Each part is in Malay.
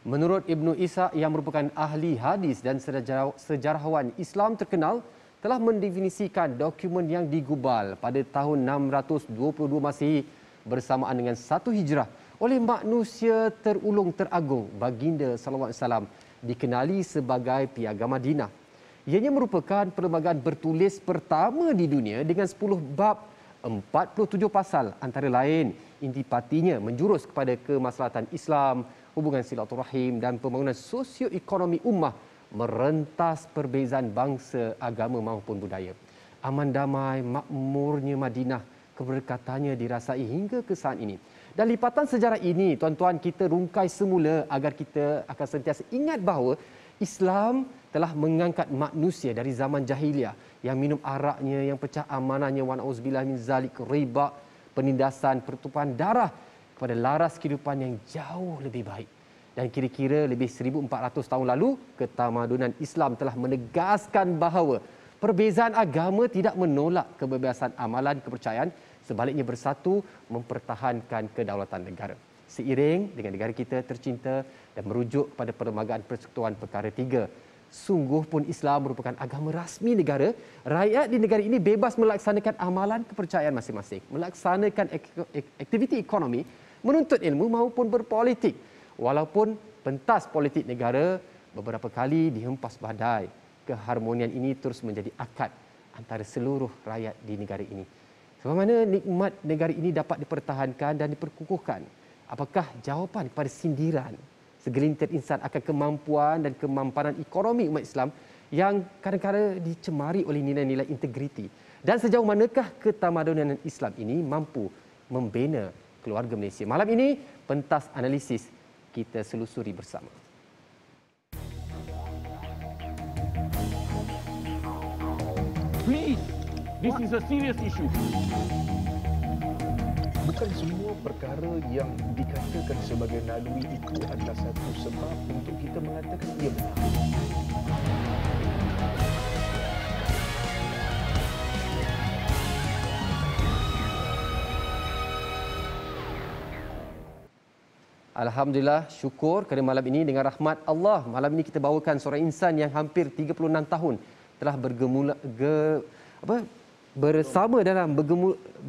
Menurut Ibnu Ishaq yang merupakan ahli hadis dan sejarawan Islam terkenal, telah mendefinisikan dokumen yang digubal pada tahun 622 Masihi bersamaan dengan 1 Hijrah oleh manusia terulung teragung baginda sallallahu alaihi wasallam dikenali sebagai Piagam Madinah. Ianya merupakan perlembagaan bertulis pertama di dunia dengan 10 bab 47 pasal, antara lain intipatinya menjurus kepada kemaslahatan Islam, hubungan silaturahim dan pembangunan sosioekonomi ummah merentas perbezaan bangsa, agama maupun budaya. Aman damai, makmurnya Madinah, keberkatannya dirasai hingga ke saat ini. Dan lipatan sejarah ini, tuan-tuan, kita rungkai semula agar kita akan sentiasa ingat bahawa Islam telah mengangkat manusia dari zaman jahiliah yang minum araknya, yang pecah amanahnya, wa na'udzubillah min zalik, riba, penindasan, pertumpahan darah, kepada laras kehidupan yang jauh lebih baik. Dan kira-kira lebih 1400 tahun lalu, ketamadunan Islam telah menegaskan bahawa perbezaan agama tidak menolak kebebasan amalan kepercayaan, sebaliknya bersatu mempertahankan kedaulatan negara. Seiring dengan negara kita tercinta dan merujuk kepada Perlembagaan Persekutuan Perkara 3, sungguh pun Islam merupakan agama rasmi negara. Rakyat di negara ini bebas melaksanakan amalan kepercayaan masing-masing, melaksanakan aktiviti ekonomi, menuntut ilmu maupun berpolitik. Walaupun pentas politik negara beberapa kali dihempas badai, keharmonian ini terus menjadi akad antara seluruh rakyat di negara ini. Sebab mana nikmat negara ini dapat dipertahankan dan diperkukuhkan? Apakah jawapan kepada sindiran segelintir insan akan kemampuan dan kemampanan ekonomi umat Islam yang kadang-kadang dicemari oleh nilai-nilai integriti? Dan sejauh manakah ketamadunan Islam ini mampu membina keluarga Malaysia? Malam ini, pentas analisis kita selusuri bersama. Please, this is a serious issue. Bukan semua perkara yang dikatakan sebagai naluri itu adalah satu sebab untuk kita mengatakan ia benar. Alhamdulillah, syukur kerana malam ini dengan rahmat Allah, malam ini kita bawakan seorang insan yang hampir 36 tahun telah bersama dalam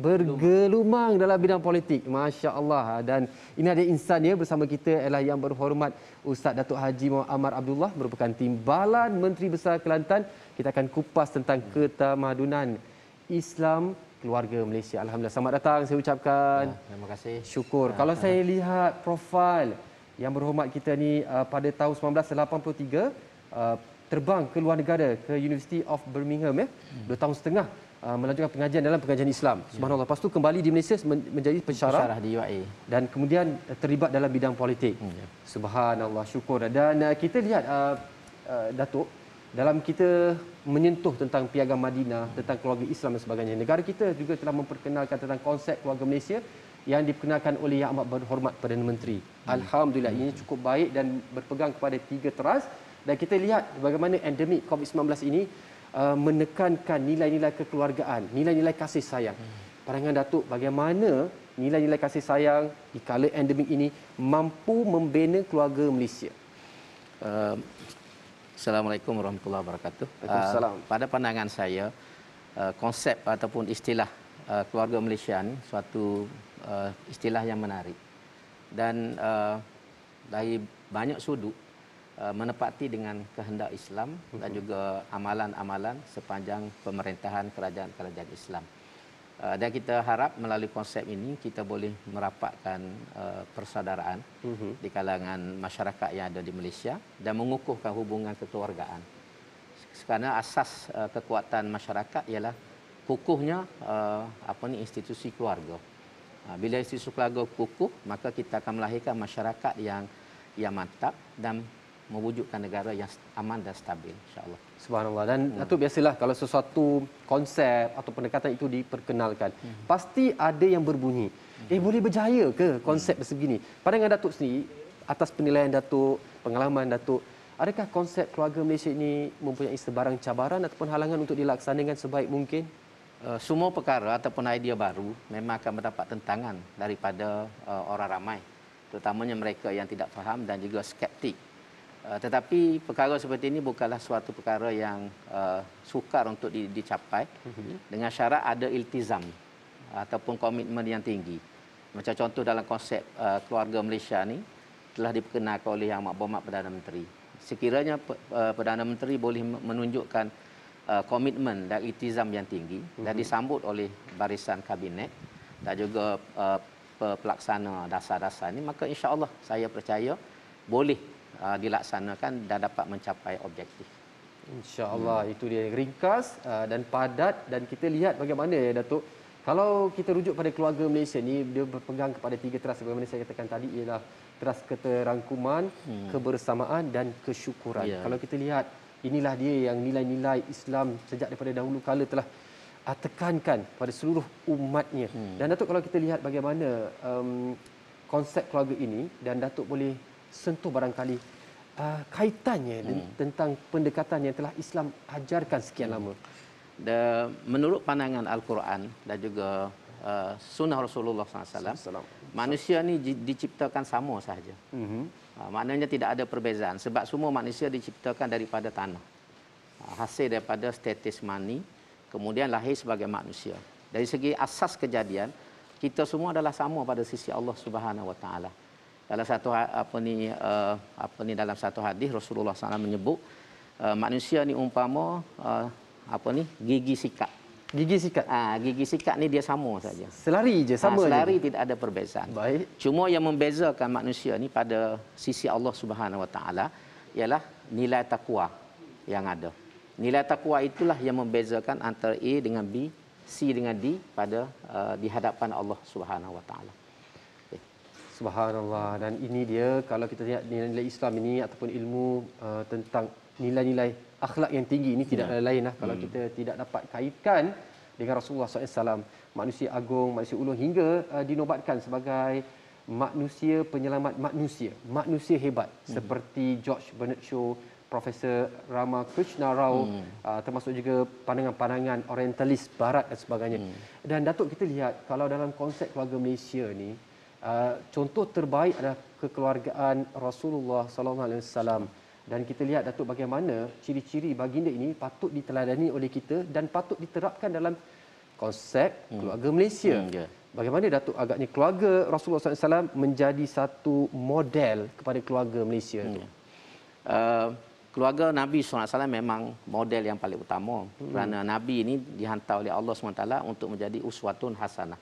bergelumang dalam bidang politik. Masya Allah. Dan ini ada insannya bersama kita ialah Yang Berhormat Ustaz Datuk Haji Muhammad Amar Abdullah, merupakan Timbalan Menteri Besar Kelantan. Kita akan kupas tentang ketamadunan Islam keluarga Malaysia. Alhamdulillah, selamat datang saya ucapkan. Terima kasih. Syukur. Kalau saya lihat profil Yang Berhormat kita ni pada tahun 1983 terbang ke luar negara, ke University of Birmingham 2 tahun setengah melanjutkan pengajian dalam pengajian Islam. Subhanallah. Lepas tu kembali di Malaysia menjadi pensyarah di UAE dan kemudian terlibat dalam bidang politik. Subhanallah, syukur. Dan kita lihat Datuk, dalam kita menyentuh tentang Piagam Madinah, tentang keluarga Islam dan sebagainya, negara kita juga telah memperkenalkan tentang konsep keluarga Malaysia yang diperkenalkan oleh Yang Amat Berhormat Perdana Menteri. Alhamdulillah, ini cukup baik dan berpegang kepada 3 teras. Dan kita lihat bagaimana endemik COVID-19 ini menekankan nilai-nilai kekeluargaan, nilai-nilai kasih sayang. Pandangan Datuk, bagaimana nilai-nilai kasih sayang di kala endemik ini mampu membina keluarga Malaysia? Assalamualaikum warahmatullahi wabarakatuh. Waalaikumsalam. Pada pandangan saya, konsep ataupun istilah keluarga Malaysia ni suatu istilah yang menarik dan dari banyak sudut menepati dengan kehendak Islam dan juga amalan-amalan sepanjang pemerintahan kerajaan-kerajaan Islam. Dan kita harap melalui konsep ini kita boleh merapatkan persaudaraan di kalangan masyarakat yang ada di Malaysia dan mengukuhkan hubungan kekeluargaan. Kerana asas kekuatan masyarakat ialah kukuhnya institusi keluarga. Bila institusi keluarga kukuh, maka kita akan melahirkan masyarakat yang mantap dan mewujudkan negara yang aman dan stabil, insya-Allah. Subhanallah. Dan Datuk, biasalah kalau sesuatu konsep atau pendekatan itu diperkenalkan, pasti ada yang berbunyi, boleh berjaya ke konsep sebegini? Pandangan Datuk sendiri, atas penilaian Datuk, pengalaman Datuk, adakah konsep keluarga Malaysia ini mempunyai sebarang cabaran ataupun halangan untuk dilaksanakan sebaik mungkin? Semua perkara ataupun idea baru memang akan mendapat tentangan daripada orang ramai, terutamanya mereka yang tidak faham dan juga skeptik. Tetapi perkara seperti ini bukanlah suatu perkara yang sukar untuk dicapai dengan syarat ada iltizam ataupun komitmen yang tinggi. Macam contoh dalam konsep keluarga Malaysia ni telah diperkenalkan oleh Yang Berhormat Perdana Menteri. Sekiranya Perdana Menteri boleh menunjukkan komitmen dan iltizam yang tinggi dan disambut oleh barisan kabinet dan juga pelaksana dasar-dasar ini, maka insya-Allah saya percaya boleh dilaksanakan dan dapat mencapai objektif. InsyaAllah itu dia ringkas dan padat, dan kita lihat bagaimana ya Datuk. Kalau kita rujuk pada keluarga Malaysia ni, dia berpegang kepada 3 teras sebagaimana saya katakan tadi, ialah teras keterangkuman, kebersamaan dan kesyukuran. Kalau kita lihat, inilah dia yang nilai-nilai Islam sejak daripada dahulu kala telah tekankan pada seluruh umatnya. Dan Datuk, kalau kita lihat bagaimana konsep keluarga ini, dan Datuk boleh sentuh barangkali kaitannya tentang pendekatan yang telah Islam ajarkan sekian lama. Menurut pandangan Al-Quran dan juga sunnah Rasulullah SAW, manusia ni diciptakan sama sahaja. Maknanya tidak ada perbezaan sebab semua manusia diciptakan daripada tanah. Hasil daripada status mani, kemudian lahir sebagai manusia. Dari segi asas kejadian, kita semua adalah sama pada sisi Allah Subhanahu Wa Taala. Dalam satu dalam satu hadis Rasulullah SAW menyebut manusia ni umpama gigi sikat. Gigi sikat. Gigi sikat ni dia sama saja. Selari je, sama selari je. Tidak ada perbezaan. Baik. Cuma yang membezakan manusia ni pada sisi Allah Subhanahu Wa Taala ialah nilai takwa yang ada. Nilai takwa itulah yang membezakan antara A dengan B, C dengan D pada di hadapan Allah Subhanahu Wa Taala. Subhanallah. Dan ini dia, kalau kita lihat nilai-nilai Islam ini ataupun ilmu tentang nilai-nilai akhlak yang tinggi ini tidak lain lah kalau kita tidak dapat kaitkan dengan Rasulullah SAW, manusia agung, manusia ulung, hingga dinobatkan sebagai manusia penyelamat manusia, manusia hebat seperti George Bernard Shaw, Profesor Ramakrishna Rao, termasuk juga pandangan-pandangan orientalis barat dan sebagainya. Dan Datuk, kita lihat kalau dalam konsep keluarga Malaysia ni, contoh terbaik adalah kekeluargaan Rasulullah SAW. Dan kita lihat Datuk bagaimana ciri-ciri baginda ini patut diteladani oleh kita dan patut diterapkan dalam konsep keluarga Malaysia. Bagaimana Datuk agaknya keluarga Rasulullah SAW menjadi satu model kepada keluarga Malaysia itu? Keluarga Nabi SAW memang model yang paling utama kerana Nabi ini dihantar oleh Allah SWT untuk menjadi uswatun hasanah.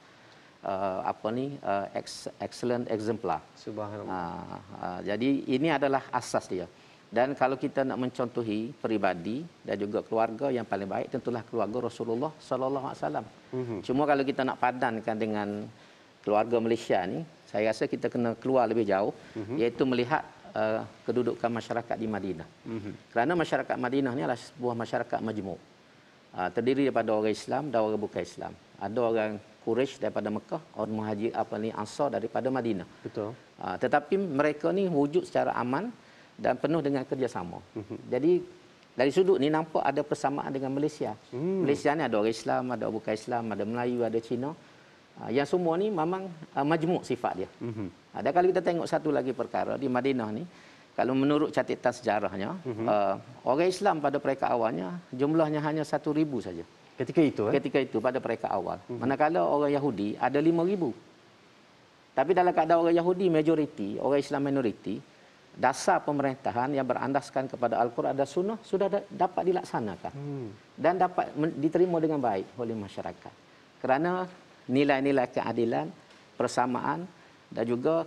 Excellent exemplar. Subhanallah. Jadi ini adalah asas dia. Dan kalau kita nak mencontohi peribadi dan juga keluarga yang paling baik, tentulah keluarga Rasulullah sallallahu alaihi wasallam. Cuma kalau kita nak padankan dengan keluarga Malaysia ni, saya rasa kita kena keluar lebih jauh, iaitu melihat kedudukan masyarakat di Madinah. Kerana masyarakat Madinah ni adalah sebuah masyarakat majmuk. Terdiri daripada orang Islam dan orang bukan Islam. Ada orang Quraisy daripada Mekah, orang Muhajir Ansar daripada Madinah. Betul. Tetapi mereka ni wujud secara aman dan penuh dengan kerjasama. Jadi dari sudut ni nampak ada persamaan dengan Malaysia. Malaysia ni ada orang Islam, ada orang bukan Islam, ada Melayu, ada Cina. Yang semua ni memang majmuk sifat dia. Dan kalau kita tengok satu lagi perkara di Madinah ni, kalau menurut catatan sejarahnya, orang Islam pada peringkat awalnya jumlahnya hanya 1,000 saja. Ketika itu pada peringkat awal. Manakala orang Yahudi ada 5,000. Tapi dalam keadaan orang Yahudi majoriti, orang Islam minoriti, dasar pemerintahan yang berandaskan kepada Al-Quran dan Sunnah sudah dapat dilaksanakan dan dapat diterima dengan baik oleh masyarakat. Kerana nilai-nilai keadilan, persamaan dan juga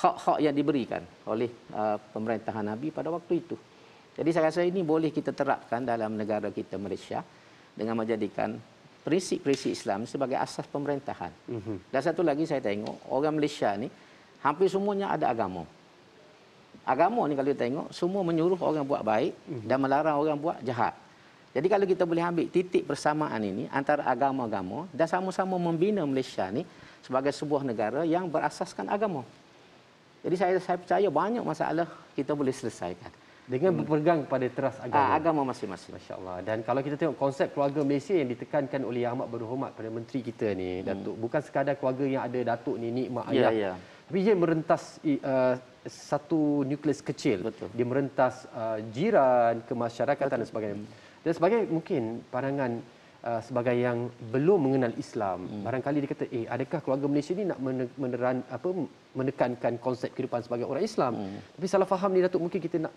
hak-hak yang diberikan oleh pemerintahan Nabi pada waktu itu. Jadi saya rasa ini boleh kita terapkan dalam negara kita Malaysia dengan menjadikan prinsip-prinsip Islam sebagai asas pemerintahan. Dan satu lagi saya tengok, orang Malaysia ni hampir semuanya ada agama. Agama ni kalau kita tengok, semua menyuruh orang buat baik dan melarang orang buat jahat. Jadi kalau kita boleh ambil titik persamaan ini antara agama-agama dan sama-sama membina Malaysia ni sebagai sebuah negara yang berasaskan agama. Jadi saya percaya banyak masalah kita boleh selesaikan. Dengan berpegang pada teras agama. Agama masing-masing. Masya Allah. Dan kalau kita tengok konsep keluarga Malaysia yang ditekankan oleh Yang Amat Berhormat pada menteri kita ni, Datuk, bukan sekadar keluarga yang ada datuk, nenek, mak, ayah. Ya. Tapi dia merentas satu nukleus kecil. Betul. Dia merentas jiran, kemasyarakatan dan sebagainya. Dan sebagai mungkin pandangan sebagai yang belum mengenal Islam, barangkali dia kata, adakah keluarga Malaysia ni nak menekankan konsep kehidupan sebagai orang Islam? Tapi salah faham ni, Datuk, mungkin kita nak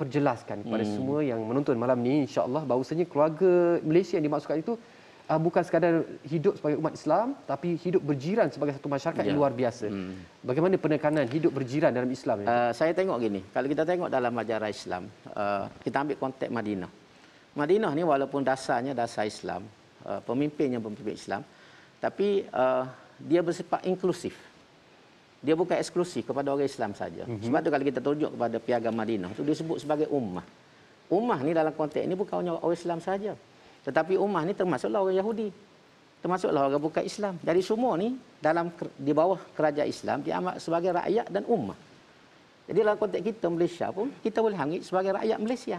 perjelaskan kepada semua yang menonton malam ni, insya-Allah, bahawasanya keluarga Malaysia yang dimaksudkan itu bukan sekadar hidup sebagai umat Islam, tapi hidup berjiran sebagai satu masyarakat yang luar biasa. Bagaimana penekanan hidup berjiran dalam Islam? Saya tengok gini, kalau kita tengok dalam ajaran Islam, kita ambil konteks Madinah. Madinah ni walaupun dasarnya dasar Islam, pemimpinnya pemimpin Islam, tapi dia bersifat inklusif. Dia bukan eksklusif kepada orang Islam saja. Sebab tu kalau kita tunjuk kepada Piagam Madinah, itu disebut sebagai ummah. Ummah ni dalam konteks ini bukan hanya orang Islam saja. Tetapi ummah ni termasuklah orang Yahudi. Termasuklah orang bukan Islam. Jadi semua ni di bawah kerajaan Islam diamat sebagai rakyat dan ummah. Jadi dalam konteks kita Malaysia pun, kita boleh ambil sebagai rakyat Malaysia.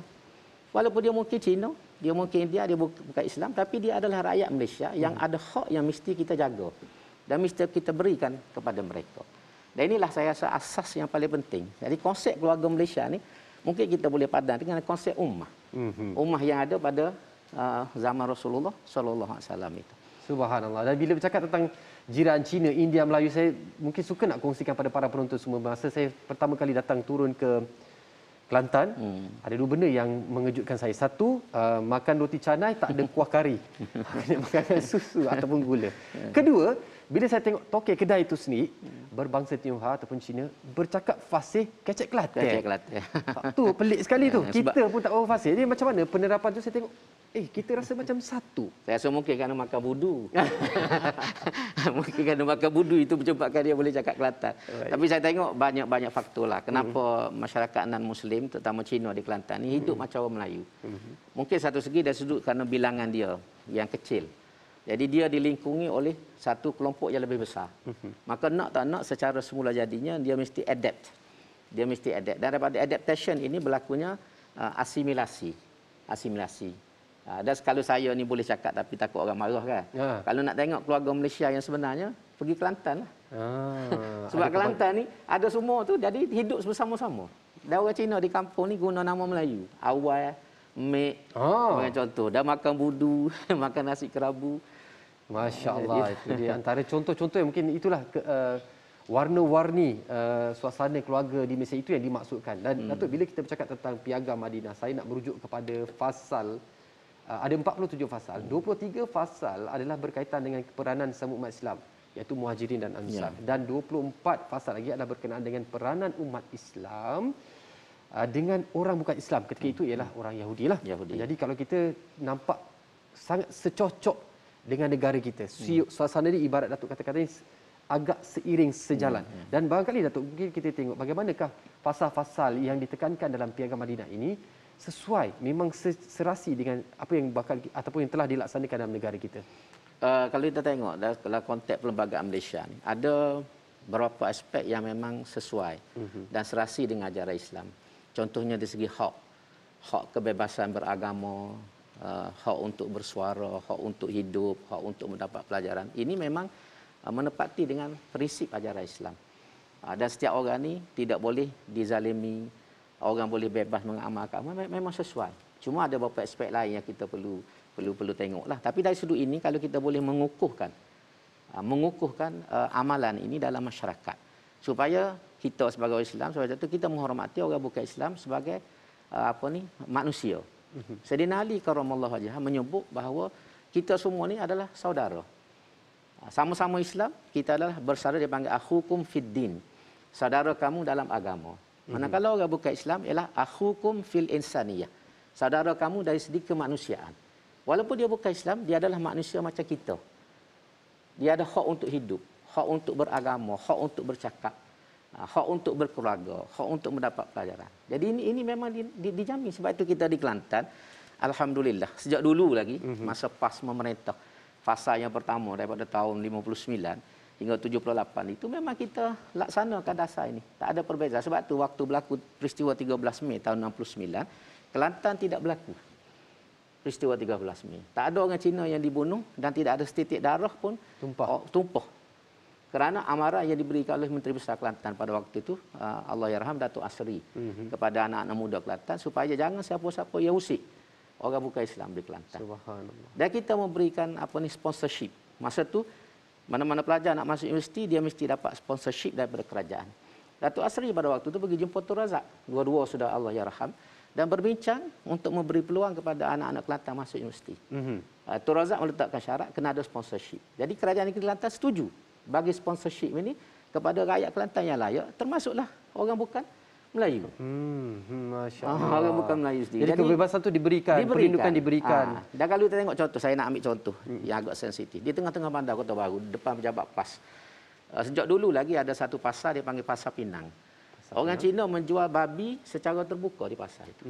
Walaupun dia mungkin Cina, dia mungkin India, dia bukan Islam, tapi dia adalah rakyat Malaysia yang ada hak yang mesti kita jaga dan mesti kita berikan kepada mereka. Dan inilah saya rasa asas yang paling penting. Jadi konsep keluarga Malaysia ni mungkin kita boleh padan dengan konsep ummah. Ummah yang ada pada zaman Rasulullah sallallahu alaihi wasallam itu. Subhanallah. Dan bila bercakap tentang jiran Cina, India, Melayu, saya mungkin suka nak kongsikan pada para penonton semua. Masa saya pertama kali datang turun ke Kelantan, ada dua benda yang mengejutkan saya. Satu, makan roti canai tak ada kuah kari. Makan susu ataupun gula. Kedua, bila saya tengok tokek kedai itu sendiri, berbangsa Tionghoa ataupun Cina, bercakap fasih kecek Kelantan. Kecek Kelantan. Tu pelik sekali tu. Sebab Kita pun tak tahu fasih. Jadi macam mana penerapan tu, saya tengok, kita rasa macam satu. Saya rasa mungkin kerana makan budu. Mungkin kerana makan budu itu menyebabkan dia boleh cakap Kelantan. Right. Tapi saya tengok banyak faktor lah. Kenapa masyarakat non-Muslim, terutama Cina di Kelantan ni hidup macam orang Melayu. Mungkin satu segi dari sudut kerana bilangan dia yang kecil. Jadi dia dilingkungi oleh satu kelompok yang lebih besar. Maka nak tak nak secara semula jadinya dia mesti adapt. Dia mesti adapt. Dan daripada adaptation ini berlakunya asimilasi. Dan kalau saya ni boleh cakap tapi takut orang marah kan. Kalau nak tengok keluarga Malaysia yang sebenarnya, pergi Kelantan lah. Sebab Kelantan ni ada semua tu, jadi hidup bersama-sama. Dan orang Cina di kampung ni guna nama Melayu. Awal, Mek, sebagai contoh. Dan makan budu, makan nasi kerabu. Masya Allah. Itu dia antara contoh-contoh yang mungkin itulah warna-warni suasana keluarga di Malaysia itu yang dimaksudkan. Dan Datuk, bila kita bercakap tentang Piagam Madinah, saya nak merujuk kepada fasal. Ada 47 fasal. 23 fasal adalah berkaitan dengan peranan sesama umat Islam, iaitu Muhajirin dan Ansar. Dan 24 fasal lagi adalah berkenaan dengan peranan umat Islam dengan orang bukan Islam. Ketika itu ialah orang Yahudi lah. Jadi kalau kita nampak sangat secocok dengan negara kita. Suasana ini ibarat Datuk kata-kata ini agak seiring sejalan. Dan barangkali Datuk, mungkin kita tengok bagaimanakah fasal-fasal yang ditekankan dalam Piagam Madinah ini sesuai, memang serasi dengan apa yang bakal ataupun yang telah dilaksanakan dalam negara kita. Kalau kita tengok dalam konteks perlembagaan Malaysia ni, ada beberapa aspek yang memang sesuai dan serasi dengan ajaran Islam. Contohnya dari segi hak kebebasan beragama, hak untuk bersuara, hak untuk hidup, hak untuk mendapat pelajaran. Ini memang menepati dengan prinsip ajaran Islam. Dan setiap orang ni tidak boleh dizalimi, orang boleh bebas mengamalkan, memang sesuai. Cuma ada beberapa aspek lain yang kita perlu tengoklah. Tapi dari sudut ini, kalau kita boleh mengukuhkan amalan ini dalam masyarakat, supaya kita sebagai orang Islam, sebab itu kita menghormati orang bukan Islam sebagai manusia. Sayyidina Ali karramallahu wajhah menyebut bahawa kita semua ni adalah saudara. Sama-sama Islam, kita adalah bersaudara, dipanggil akhukum fid din. Saudara kamu dalam agama. Manakala orang bukan Islam ialah akhukum fil insaniyah. Saudara kamu dari segi kemanusiaan. Walaupun dia bukan Islam, dia adalah manusia macam kita. Dia ada hak untuk hidup, hak untuk beragama, hak untuk bercakap, hak untuk berkeluarga, hak untuk mendapat pelajaran. Jadi ini memang dijamin. Sebab itu kita di Kelantan, alhamdulillah, sejak dulu lagi, masa PAS memerintah, fasa yang pertama daripada tahun 59, hingga 78 itu memang kita laksanakan dasar ini. Tak ada perbezaan. Sebab tu waktu berlaku peristiwa 13 Mei tahun 69, Kelantan tidak berlaku peristiwa 13 Mei. Tak ada orang Cina yang dibunuh dan tidak ada setitik darah pun tumpah. Kerana amarah yang diberikan oleh Menteri Besar Kelantan pada waktu itu, Allahyarham Datuk Asri, kepada anak-anak muda Kelantan supaya jangan siapa-siapa yang usik orang bukan Islam di Kelantan. Subhanallah. Dan kita memberikan sponsorship. Masa tu mana-mana pelajar nak masuk universiti, dia mesti dapat sponsorship daripada kerajaan. Datuk Asri pada waktu itu pergi jumpa Tun Razak. Dua-dua sudah Allahyarham. Dan berbincang untuk memberi peluang kepada anak-anak Kelantan masuk universiti. Tun Razak meletakkan syarat kena ada sponsorship. Jadi kerajaan negeri Kelantan setuju bagi sponsorship ini kepada rakyat Kelantan yang layak, termasuklah orang bukan Melayu. Masya Allah. Orang bukan Melayu sendiri. Jadi kebebasan itu diberikan, perlindungan diberikan. Dan kalau kita tengok contoh, saya nak ambil contoh yang agak sensitif. Di tengah-tengah bandar Kota Baru, depan pejabat PAS. Sejak dulu lagi ada satu pasar, dia panggil Pasar Pinang. Orang Cina menjual babi secara terbuka di pasar itu.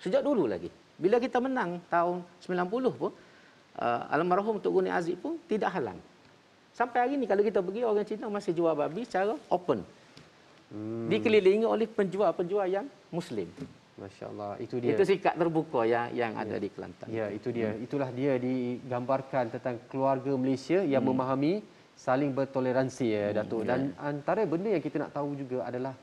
Sejak dulu lagi. Bila kita menang tahun 90 pun, almarhum Tok Guni Aziz pun tidak halang. Sampai hari ini kalau kita pergi, orang Cina masih jual babi secara open. Dikelilingi oleh penjual-penjual yang Muslim. Masya Allah, itu dia. Itu sikap terbuka yang ada di Kelantan. Ya, itu dia. Itulah dia digambarkan tentang keluarga Malaysia yang memahami, saling bertoleransi ya, Datuk. Dan antara benda yang kita nak tahu juga adalah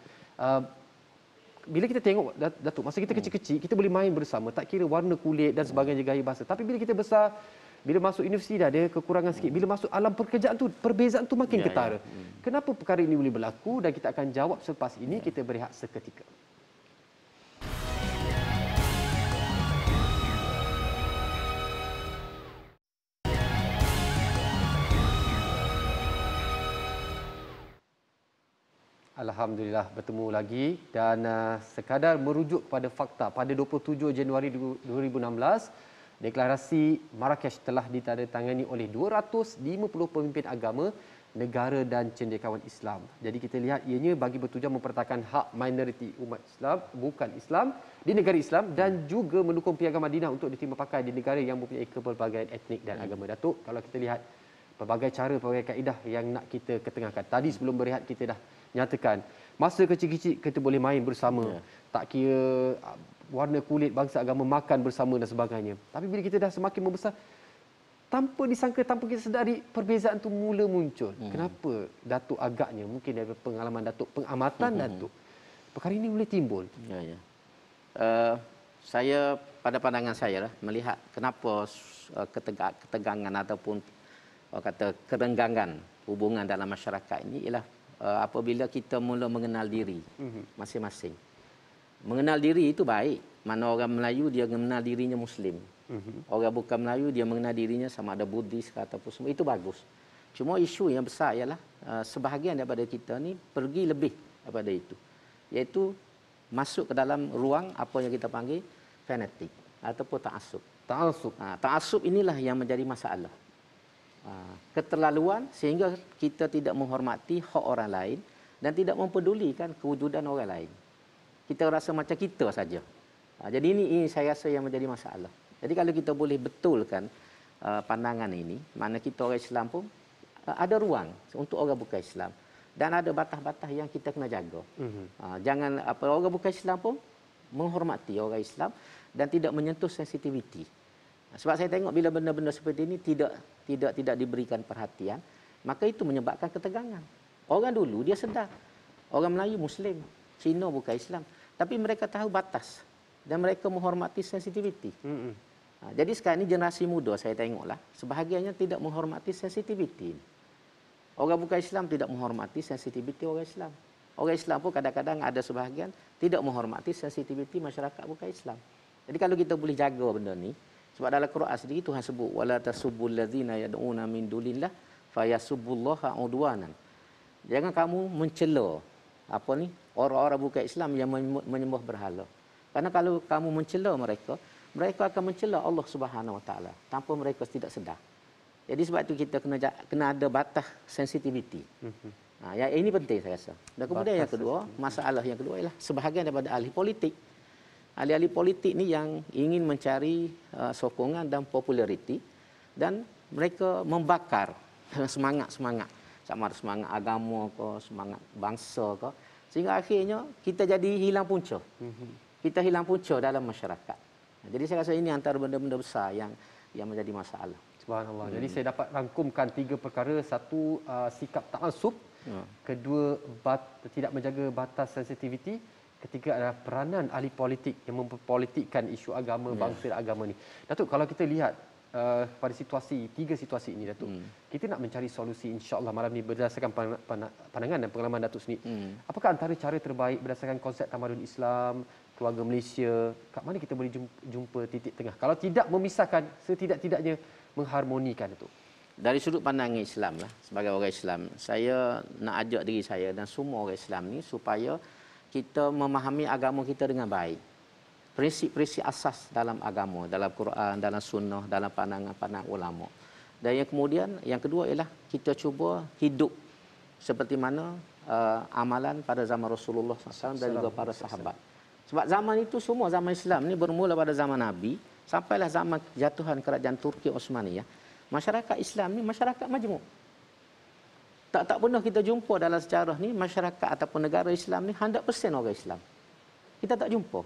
bila kita tengok, Datuk, masa kita kecil-kecil, kita boleh main bersama, tak kira warna kulit dan sebagainya, gaya bahasa. Tapi bila kita besar, bila masuk universiti dah ada kekurangan sikit. Bila masuk alam pekerjaan tu, perbezaan tu makin ketara. Kenapa perkara ini boleh berlaku? Dan kita akan jawab selepas ini. Kita berehat seketika. Alhamdulillah bertemu lagi dan sekadar merujuk kepada fakta pada 27 Januari 2016 Deklarasi Marrakesh telah ditandatangani oleh 250 pemimpin agama, negara dan cendekiawan Islam. Jadi kita lihat ianya bagi bertujuan mempertahankan hak minoriti umat Islam bukan Islam di negara Islam dan juga mendukung Piagam Madinah untuk diterima pakai di negara yang mempunyai kepelbagaian etnik dan agama. Datuk, kalau kita lihat pelbagai cara, pelbagai kaedah yang nak kita ketengahkan. Tadi sebelum berehat kita dah nyatakan masa kecil-kecil kita boleh main bersama. Tak kira warna kulit, bangsa, agama, makan bersama dan sebagainya. Tapi bila kita dah semakin membesar, tanpa disangka, tanpa kita sedari, perbezaan itu mula muncul. Kenapa Datuk agaknya, mungkin dari pengalaman Datuk, pengamatan Datuk, perkara ini boleh timbul? Saya, pada pandangan saya lah, melihat kenapa ketegangan ataupun kata kerenggangan hubungan dalam masyarakat ini ialah apabila kita mula mengenal diri masing-masing. Mengenal diri itu baik. Mana orang Melayu dia mengenal dirinya Muslim. Orang bukan Melayu dia mengenal dirinya sama ada Buddhis ataupun semua. Itu bagus. Cuma isu yang besar ialah sebahagian daripada kita ni pergi lebih daripada itu. Iaitu masuk ke dalam ruang apa yang kita panggil fanatik ataupun ta'assub. Ta'assub inilah yang menjadi masalah. Keterlaluan sehingga kita tidak menghormati hak orang lain dan tidak mempedulikan kewujudan orang lain. Kita rasa macam kita saja. Jadi ini saya rasa yang menjadi masalah. Jadi kalau kita boleh betulkan pandangan ini, mana kita orang Islam pun ada ruang untuk orang bukan Islam dan ada batas-batas yang kita kena jaga. Jangan orang bukan Islam pun menghormati orang Islam dan tidak menyentuh sensitiviti. Sebab saya tengok bila benda-benda seperti ini tidak diberikan perhatian, maka itu menyebabkan ketegangan. Orang dulu dia sedar. Orang Melayu Muslim, Cina bukan Islam. Tapi mereka tahu batas dan mereka menghormati sensitiviti. Jadi sekarang ini generasi muda saya tengoklah, sebahagiannya tidak menghormati sensitiviti. Orang bukan Islam tidak menghormati sensitiviti orang Islam. Orang Islam pun kadang-kadang ada sebahagian tidak menghormati sensitiviti masyarakat bukan Islam. Jadi kalau kita boleh jaga benda ni, sebab dalam Quran sendiri Tuhan sebut wala tasubbul ladzina yad'una min dunillah fayasubbullaha udwanan. Jangan kamu mencela orang-orang bukan Islam yang menyembah berhala. Karena kalau kamu mencela mereka, mereka akan mencela Allah Subhanahu Wa Taala tanpa mereka tidak sedar. Jadi sebab itu kita kena ada batas sensitiviti. Ya, ini penting saya rasa. Dan kemudian yang kedua, masalah yang kedua ialah sebahagian daripada ahli politik. Ahli-ahli politik ni yang ingin mencari sokongan dan populariti dan mereka membakar semangat-semangat sama ada semangat agama ke, semangat bangsa ke, sehingga akhirnya kita jadi hilang punca. Kita hilang punca dalam masyarakat. Jadi saya rasa ini antara benda-benda besar yang menjadi masalah. Subhanallah. Jadi saya dapat rangkumkan 3 perkara. Satu, sikap ta'assub. Kedua, tidak menjaga batas sensitiviti. Ketiga adalah peranan ahli politik yang memperpolitikkan isu agama, bangsa dan agama ni. Datuk, kalau kita lihat pada tiga situasi ini, Datuk, kita nak mencari solusi insya-Allah malam ni berdasarkan pandangan dan pengalaman Datuk sendiri. Apakah antara cara terbaik berdasarkan konsep tamadun Islam, keluarga Malaysia, kat mana kita boleh jumpa titik tengah? Kalau tidak memisahkan, setidak-tidaknya mengharmonikan, Datuk. Dari sudut pandang Islam lah, sebagai orang Islam, saya nak ajak diri saya dan semua orang Islam ni supaya kita memahami agama kita dengan baik. Prinsip-prinsip asas dalam agama, dalam Quran, dalam sunnah, dalam pandangan-pandangan ulama. Dan yang kedua ialah kita cuba hidup seperti mana amalan pada zaman Rasulullah SAW dan juga para sahabat. Sebab zaman itu semua, zaman Islam ni bermula pada zaman Nabi, sampailah zaman kejatuhan kerajaan Turki Osmaniyah. Masyarakat Islam ni masyarakat majmuk. Tak pernah kita jumpa dalam sejarah ni masyarakat ataupun negara Islam ni 100% orang Islam. Kita tak jumpa.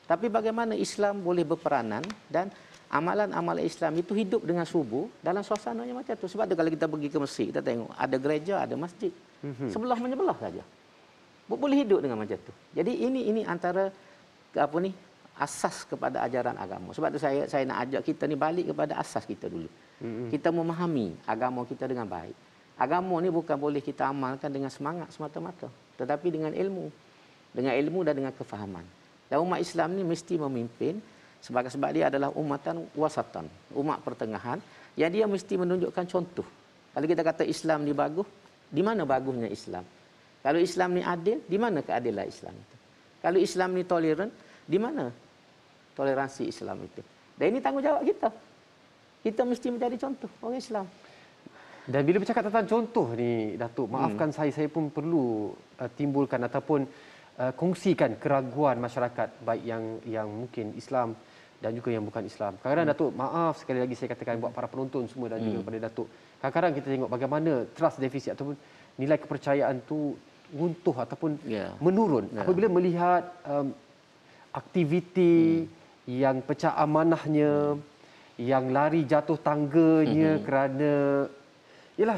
Tapi bagaimana Islam boleh berperanan dan amalan-amalan Islam itu hidup dengan subur dalam suasana yang macam tu. Sebab tu kalau kita pergi ke Mesir, kita tengok ada gereja, ada masjid. Sebelah menyebelah saja. Boleh hidup dengan macam tu. Jadi ini antara asas kepada ajaran agama. Sebab tu saya nak ajak kita ni balik kepada asas kita dulu. Kita memahami agama kita dengan baik. Agama ni bukan boleh kita amalkan dengan semangat semata-mata, tetapi dengan ilmu. Dengan ilmu dan dengan kefahaman. Dan umat Islam ni mesti memimpin sebab dia adalah umatan wasatan, umat pertengahan yang dia mesti menunjukkan contoh. Kalau kita kata Islam ni bagus, di mana bagusnya Islam? Kalau Islam ni adil, di mana keadilan Islam itu? Kalau Islam ni toleran, di mana toleransi Islam itu? Dan ini tanggungjawab kita. Kita mesti menjadi contoh orang Islam. Dan bila bercakap tentang contoh ni, Datuk, maafkan saya pun perlu timbulkan ataupun kongsikan keraguan masyarakat baik yang mungkin Islam dan juga yang bukan Islam. Kadang-kadang Datuk, maaf sekali lagi saya katakan buat para penonton semua dan juga kepada Datuk. Kadang-kadang kita tengok bagaimana trust deficit ataupun nilai kepercayaan tu runtuh ataupun menurun apabila melihat aktiviti yang pecah amanahnya, yang lari jatuh tangganya kerana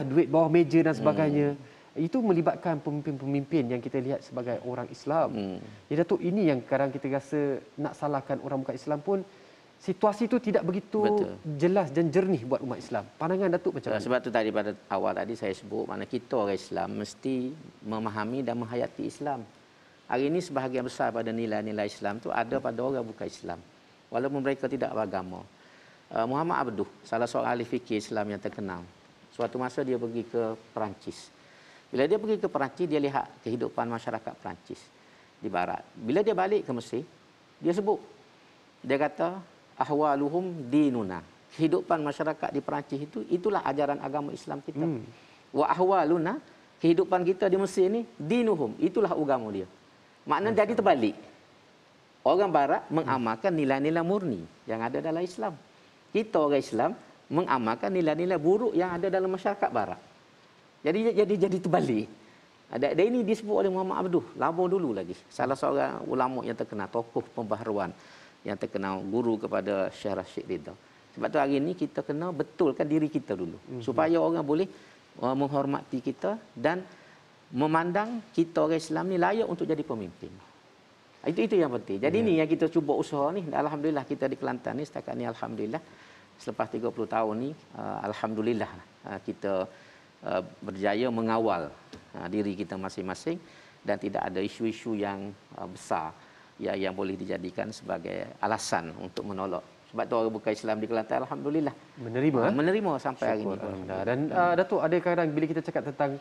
duit bawah meja dan sebagainya. Itu melibatkan pemimpin-pemimpin yang kita lihat sebagai orang Islam. Ya Datuk, ini yang kadang kita rasa nak salahkan orang bukan Islam pun situasi itu tidak begitu jelas dan jernih buat umat Islam. Pandangan Datuk macam mana? Sebab tu tadi pada awal tadi saya sebut mana kita orang Islam mesti memahami dan menghayati Islam. Hari ini sebahagian besar pada nilai-nilai Islam tu ada pada orang bukan Islam. Walaupun mereka tidak beragama. Muhammad Abduh, salah seorang ahli fikih Islam yang terkenal. Suatu masa dia pergi ke Perancis. Bila dia pergi ke Perancis, dia lihat kehidupan masyarakat Perancis di barat. Bila dia balik ke Mesir, dia sebut. Dia kata, ahwaluhum dinuna. Kehidupan masyarakat di Perancis itulah ajaran agama Islam kita. Wa ahwaluna, kehidupan kita di Mesir ni, dinuhum. Itulah agama dia. Maknanya jadi terbalik. Orang barat mengamalkan nilai-nilai murni yang ada dalam Islam. Kita orang Islam mengamalkan nilai-nilai buruk yang ada dalam masyarakat barat. Jadi terbalik. Dan ini disebut oleh Muhammad Abduh lama dulu lagi. Salah seorang ulama yang terkenal, tokoh pembaharuan yang terkenal, guru kepada Syekh Rashid Ridha. Sebab tu hari ini kita kena betulkan diri kita dulu supaya orang boleh menghormati kita dan memandang kita orang Islam ni layak untuk jadi pemimpin. Itu yang penting. Jadi ini yang kita cuba usaha ni. Alhamdulillah kita di Kelantan ni setakat ni alhamdulillah selepas 30 tahun ni alhamdulillah kita berjaya mengawal diri kita masing-masing dan tidak ada isu-isu yang besar yang boleh dijadikan sebagai alasan untuk menolak. Sebab tu orang bukan Islam di Kelantan alhamdulillah menerima sampai hari ini. Dan Datuk, ada kadang bila kita cakap tentang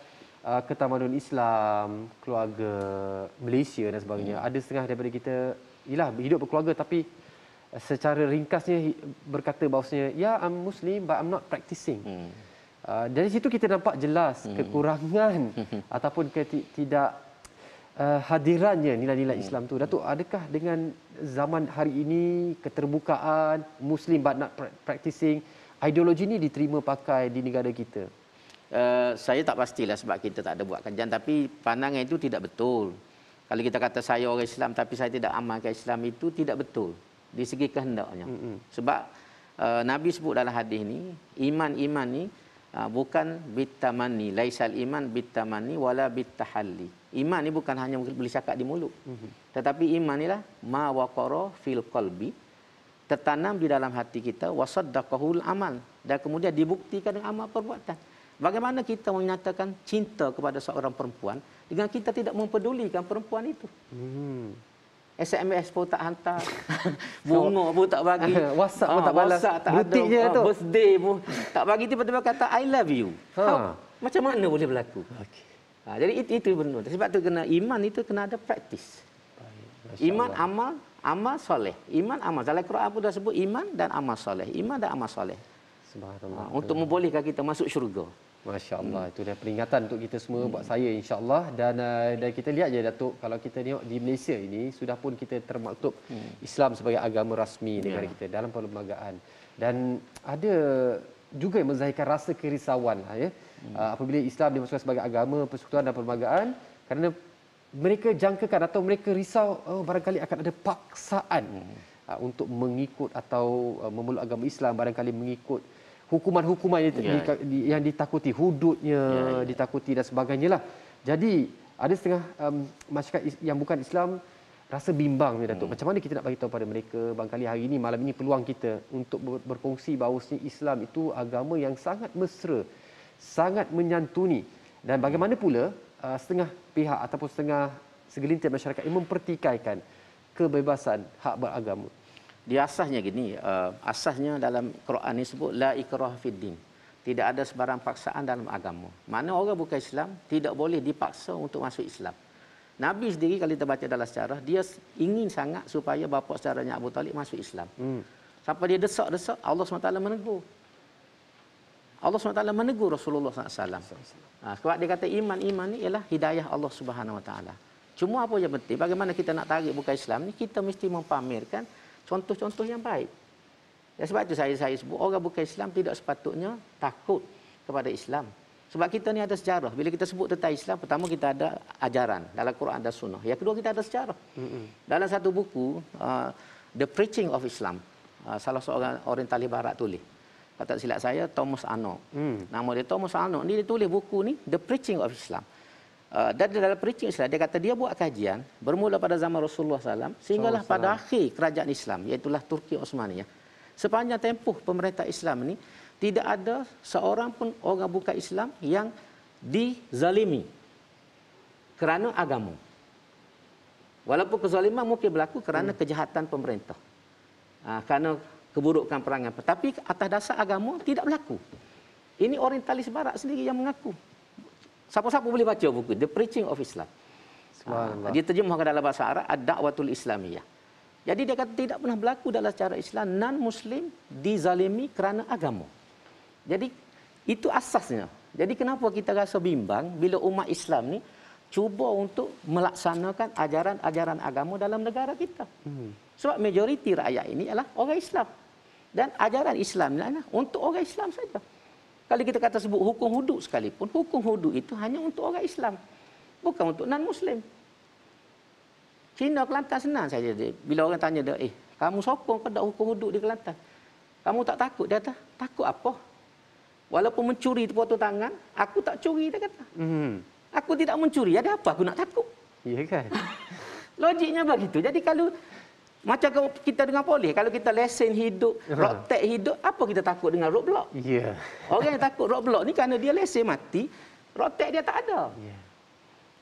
ketamadun Islam, keluarga Malaysia dan sebagainya, ada setengah daripada kita hidup berkeluarga tapi secara ringkasnya berkata bahawasanya I'm Muslim but I'm not practicing. Dari situ kita nampak jelas kekurangan ataupun tidak hadirannya nilai-nilai Islam tu. Datuk, adakah dengan zaman hari ini keterbukaan Muslim but not practicing, ideologi ini diterima pakai di negara kita? Saya tak pastilah sebab kita tak ada buat kajian, tapi pandangan itu tidak betul. Kalau kita kata saya orang Islam tapi saya tidak amalkan Islam, itu tidak betul di segi kehendaknya. Sebab Nabi sebut dalam hadis ni, iman ni bukan bitamani, laisal iman bitamani wala bitahalli. Iman ni bukan hanya boleh cakap di mulut. Tetapi iman inilah ma waqara fil qalbi, tertanam di dalam hati kita, wasaddaqahul amal, dan kemudian dibuktikan dengan amal perbuatan. Bagaimana kita menyatakan cinta kepada seorang perempuan dengan kita tidak mempedulikan perempuan itu? SMS pun tak hantar, bunga pun tak bagi, WhatsApp pun tak balas, WhatsApp tak butik ada, je tu. birthday pun tak bagi, tiba-tiba kata I love you. Macam mana boleh berlaku? Jadi itu benar. Sebab tu kena iman itu kena ada praktis. Iman, amal soleh. Iman, amal. Dalam Quran pun dah sebut iman dan amal soleh. Iman dan amal soleh. Subhanallah. Untuk membolehkan kita masuk syurga. Masya Allah, itu dah peringatan untuk kita semua, buat saya insya-Allah. Dan kita lihat je Datuk, kalau kita tengok di Malaysia ini sudah pun kita termaktub Islam sebagai agama rasmi negara kita dalam perlembagaan. Dan ada juga yang menzahirkan rasa kerisauan ya. Apabila Islam dimasukkan sebagai agama persekutuan dan perlembagaan, kerana mereka jangkakan atau mereka risau barangkali akan ada paksaan untuk mengikut atau memeluk agama Islam, barangkali mengikut hukuman-hukuman yang ditakuti, hududnya ditakuti dan sebagainya lah. Jadi ada setengah masyarakat yang bukan Islam rasa bimbang ni Datuk. Macam mana kita nak bagi tahu pada mereka, barangkali hari ini malam ini peluang kita untuk berkongsi bahawa Islam itu agama yang sangat mesra, sangat menyantuni, dan bagaimana pula setengah pihak ataupun segelintir masyarakat yang mempertikaikan kebebasan hak beragama. Dia asasnya gini, asasnya dalam Quran ni sebut la ikraha fid din. Tidak ada sebarang paksaan dalam agama. Mana orang bukan Islam tidak boleh dipaksa untuk masuk Islam. Nabi sendiri kalau kita baca dalam sejarah, dia ingin sangat supaya bapa saudaranya Abu Talib masuk Islam. Sampai dia desak-desak, Allah SWT menegur. Allah SWT menegur Rasulullah SAW. Sebab dia kata iman ni ialah hidayah Allah Subhanahu Wa Taala. Cuma apa yang penting, bagaimana kita nak tarik bukan Islam ni, kita mesti mempamerkan contoh-contoh yang baik. Dan sebab itu saya sebut orang bukan Islam tidak sepatutnya takut kepada Islam. Sebab kita ni ada sejarah. Bila kita sebut tentang Islam, pertama kita ada ajaran dalam Quran dan Sunnah. Yang kedua kita ada sejarah. Dalam satu buku The Preaching of Islam, salah seorang orientalis barat tulis. Kata silap saya Thomas Arnold. Nama dia Thomas Arnold. Dia tulis buku ni The Preaching of Islam. Dan dalam preaching Islam, dia kata dia buat kajian bermula pada zaman Rasulullah SAW sehinggalah pada akhir kerajaan Islam, iaitulah Turki Osmaniyah. Sepanjang tempoh pemerintah Islam ini tidak ada seorang pun orang bukan Islam yang dizalimi kerana agama. Walaupun kezaliman mungkin berlaku kerana kejahatan pemerintah, kerana keburukan perangan, tapi atas dasar agama tidak berlaku. Ini orientalis barat sendiri yang mengaku. Siapa-siapa boleh baca buku The Preaching of Islam. Dia terjemahkan dalam bahasa Arab Ad-Da'watul Islamiyah. Jadi dia kata tidak pernah berlaku dalam sejarah Islam non-Muslim dizalimi kerana agama. Jadi itu asasnya. Jadi kenapa kita rasa bimbang bila umat Islam ni cuba untuk melaksanakan ajaran-ajaran agama dalam negara kita. Sebab majoriti rakyat ini adalah orang Islam. Dan ajaran Islam ni adalah untuk orang Islam saja. Kalau kita kata sebut hukum hudud sekalipun, hukum hudud itu hanya untuk orang Islam, bukan untuk non-Muslim. Cina Kelantan senang saja dia. Bila orang tanya dia, kamu sokong ke tak hukum hudud di Kelantan? Kamu tak takut? Dia kata, takut apa? Walaupun mencuri potong tangan, aku tak curi, dia kata. Aku tidak mencuri, ada apa aku nak takut? Ya kan? Logiknya begitu. Jadi kalau macam kita dengan polis, kalau kita lesen hidup, road tax hidup, apa kita takut dengan roadblock? Ya. Orang yang takut roadblock ni kerana dia lesen mati, road tax dia tak ada.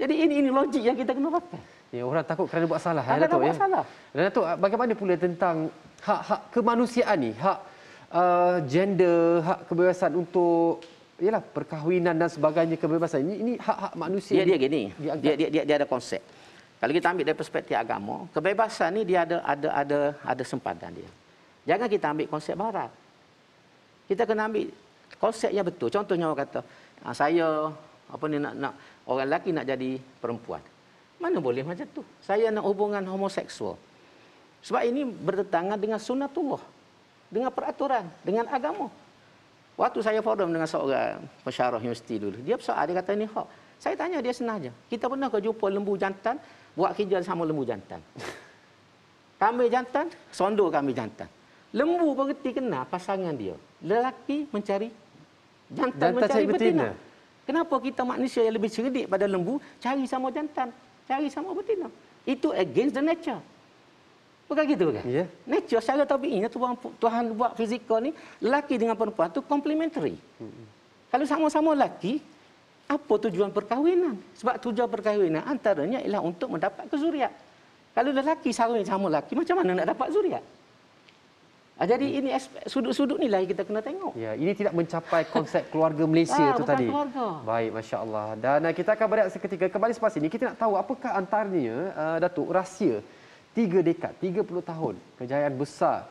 Jadi ini logik yang kita kena pakai. Ya, orang takut kerana buat salah. Kerana buat salah. Dan Datuk, bagaimana pula tentang hak-hak kemanusiaan ni? Hak gender, hak kebebasan untuk perkahwinan dan sebagainya, kebebasan. Ini hak-hak manusia. Dia gini. Dia ada konsep. Kalau kita ambil dari perspektif agama, kebebasan ni dia ada sempadan dia. Jangan kita ambil konsep barat. Kita kena ambil konsep yang betul. Contohnya orang kata, saya nak orang lelaki nak jadi perempuan. Mana boleh macam tu? Saya nak hubungan homoseksual. Sebab ini bertentangan dengan sunnatullah, dengan peraturan, dengan agama. Waktu saya forum dengan seorang pensyarah universiti dulu, dia bersoal, dia kata ni hak. Saya tanya dia senang je. Kita pernah ke jumpa lembu jantan buat kerja sama lembu jantan. Kambing jantan, sondor kambing jantan. Lembu pun reti kenal pasangan dia. Lelaki mencari jantan mencari betina. Kenapa kita manusia yang lebih cerdik pada lembu cari sama jantan, cari sama betina? Itu against the nature. Bukan gitu kan? Ya. Nature secara tabiinya Tuhan buat fizikal ni lelaki dengan perempuan tu complementary. Kalau sama-sama lelaki, apa tujuan perkahwinan? Sebab tujuan perkahwinan antaranya ialah untuk mendapat kezuriat. Kalau lelaki sarung sama lelaki, macam mana nak dapat zuriat? Jadi ini sudut-sudut ni lah yang kita kena tengok. Ya, ini tidak mencapai konsep keluarga Malaysia tu bukan tadi. Keluarga. Baik, masya-Allah. Dan kita akan berehat seketika kembali selepas ini. Kita nak tahu apakah antaranya Datuk rahsia 3 dekad, 30 tahun kejayaan besar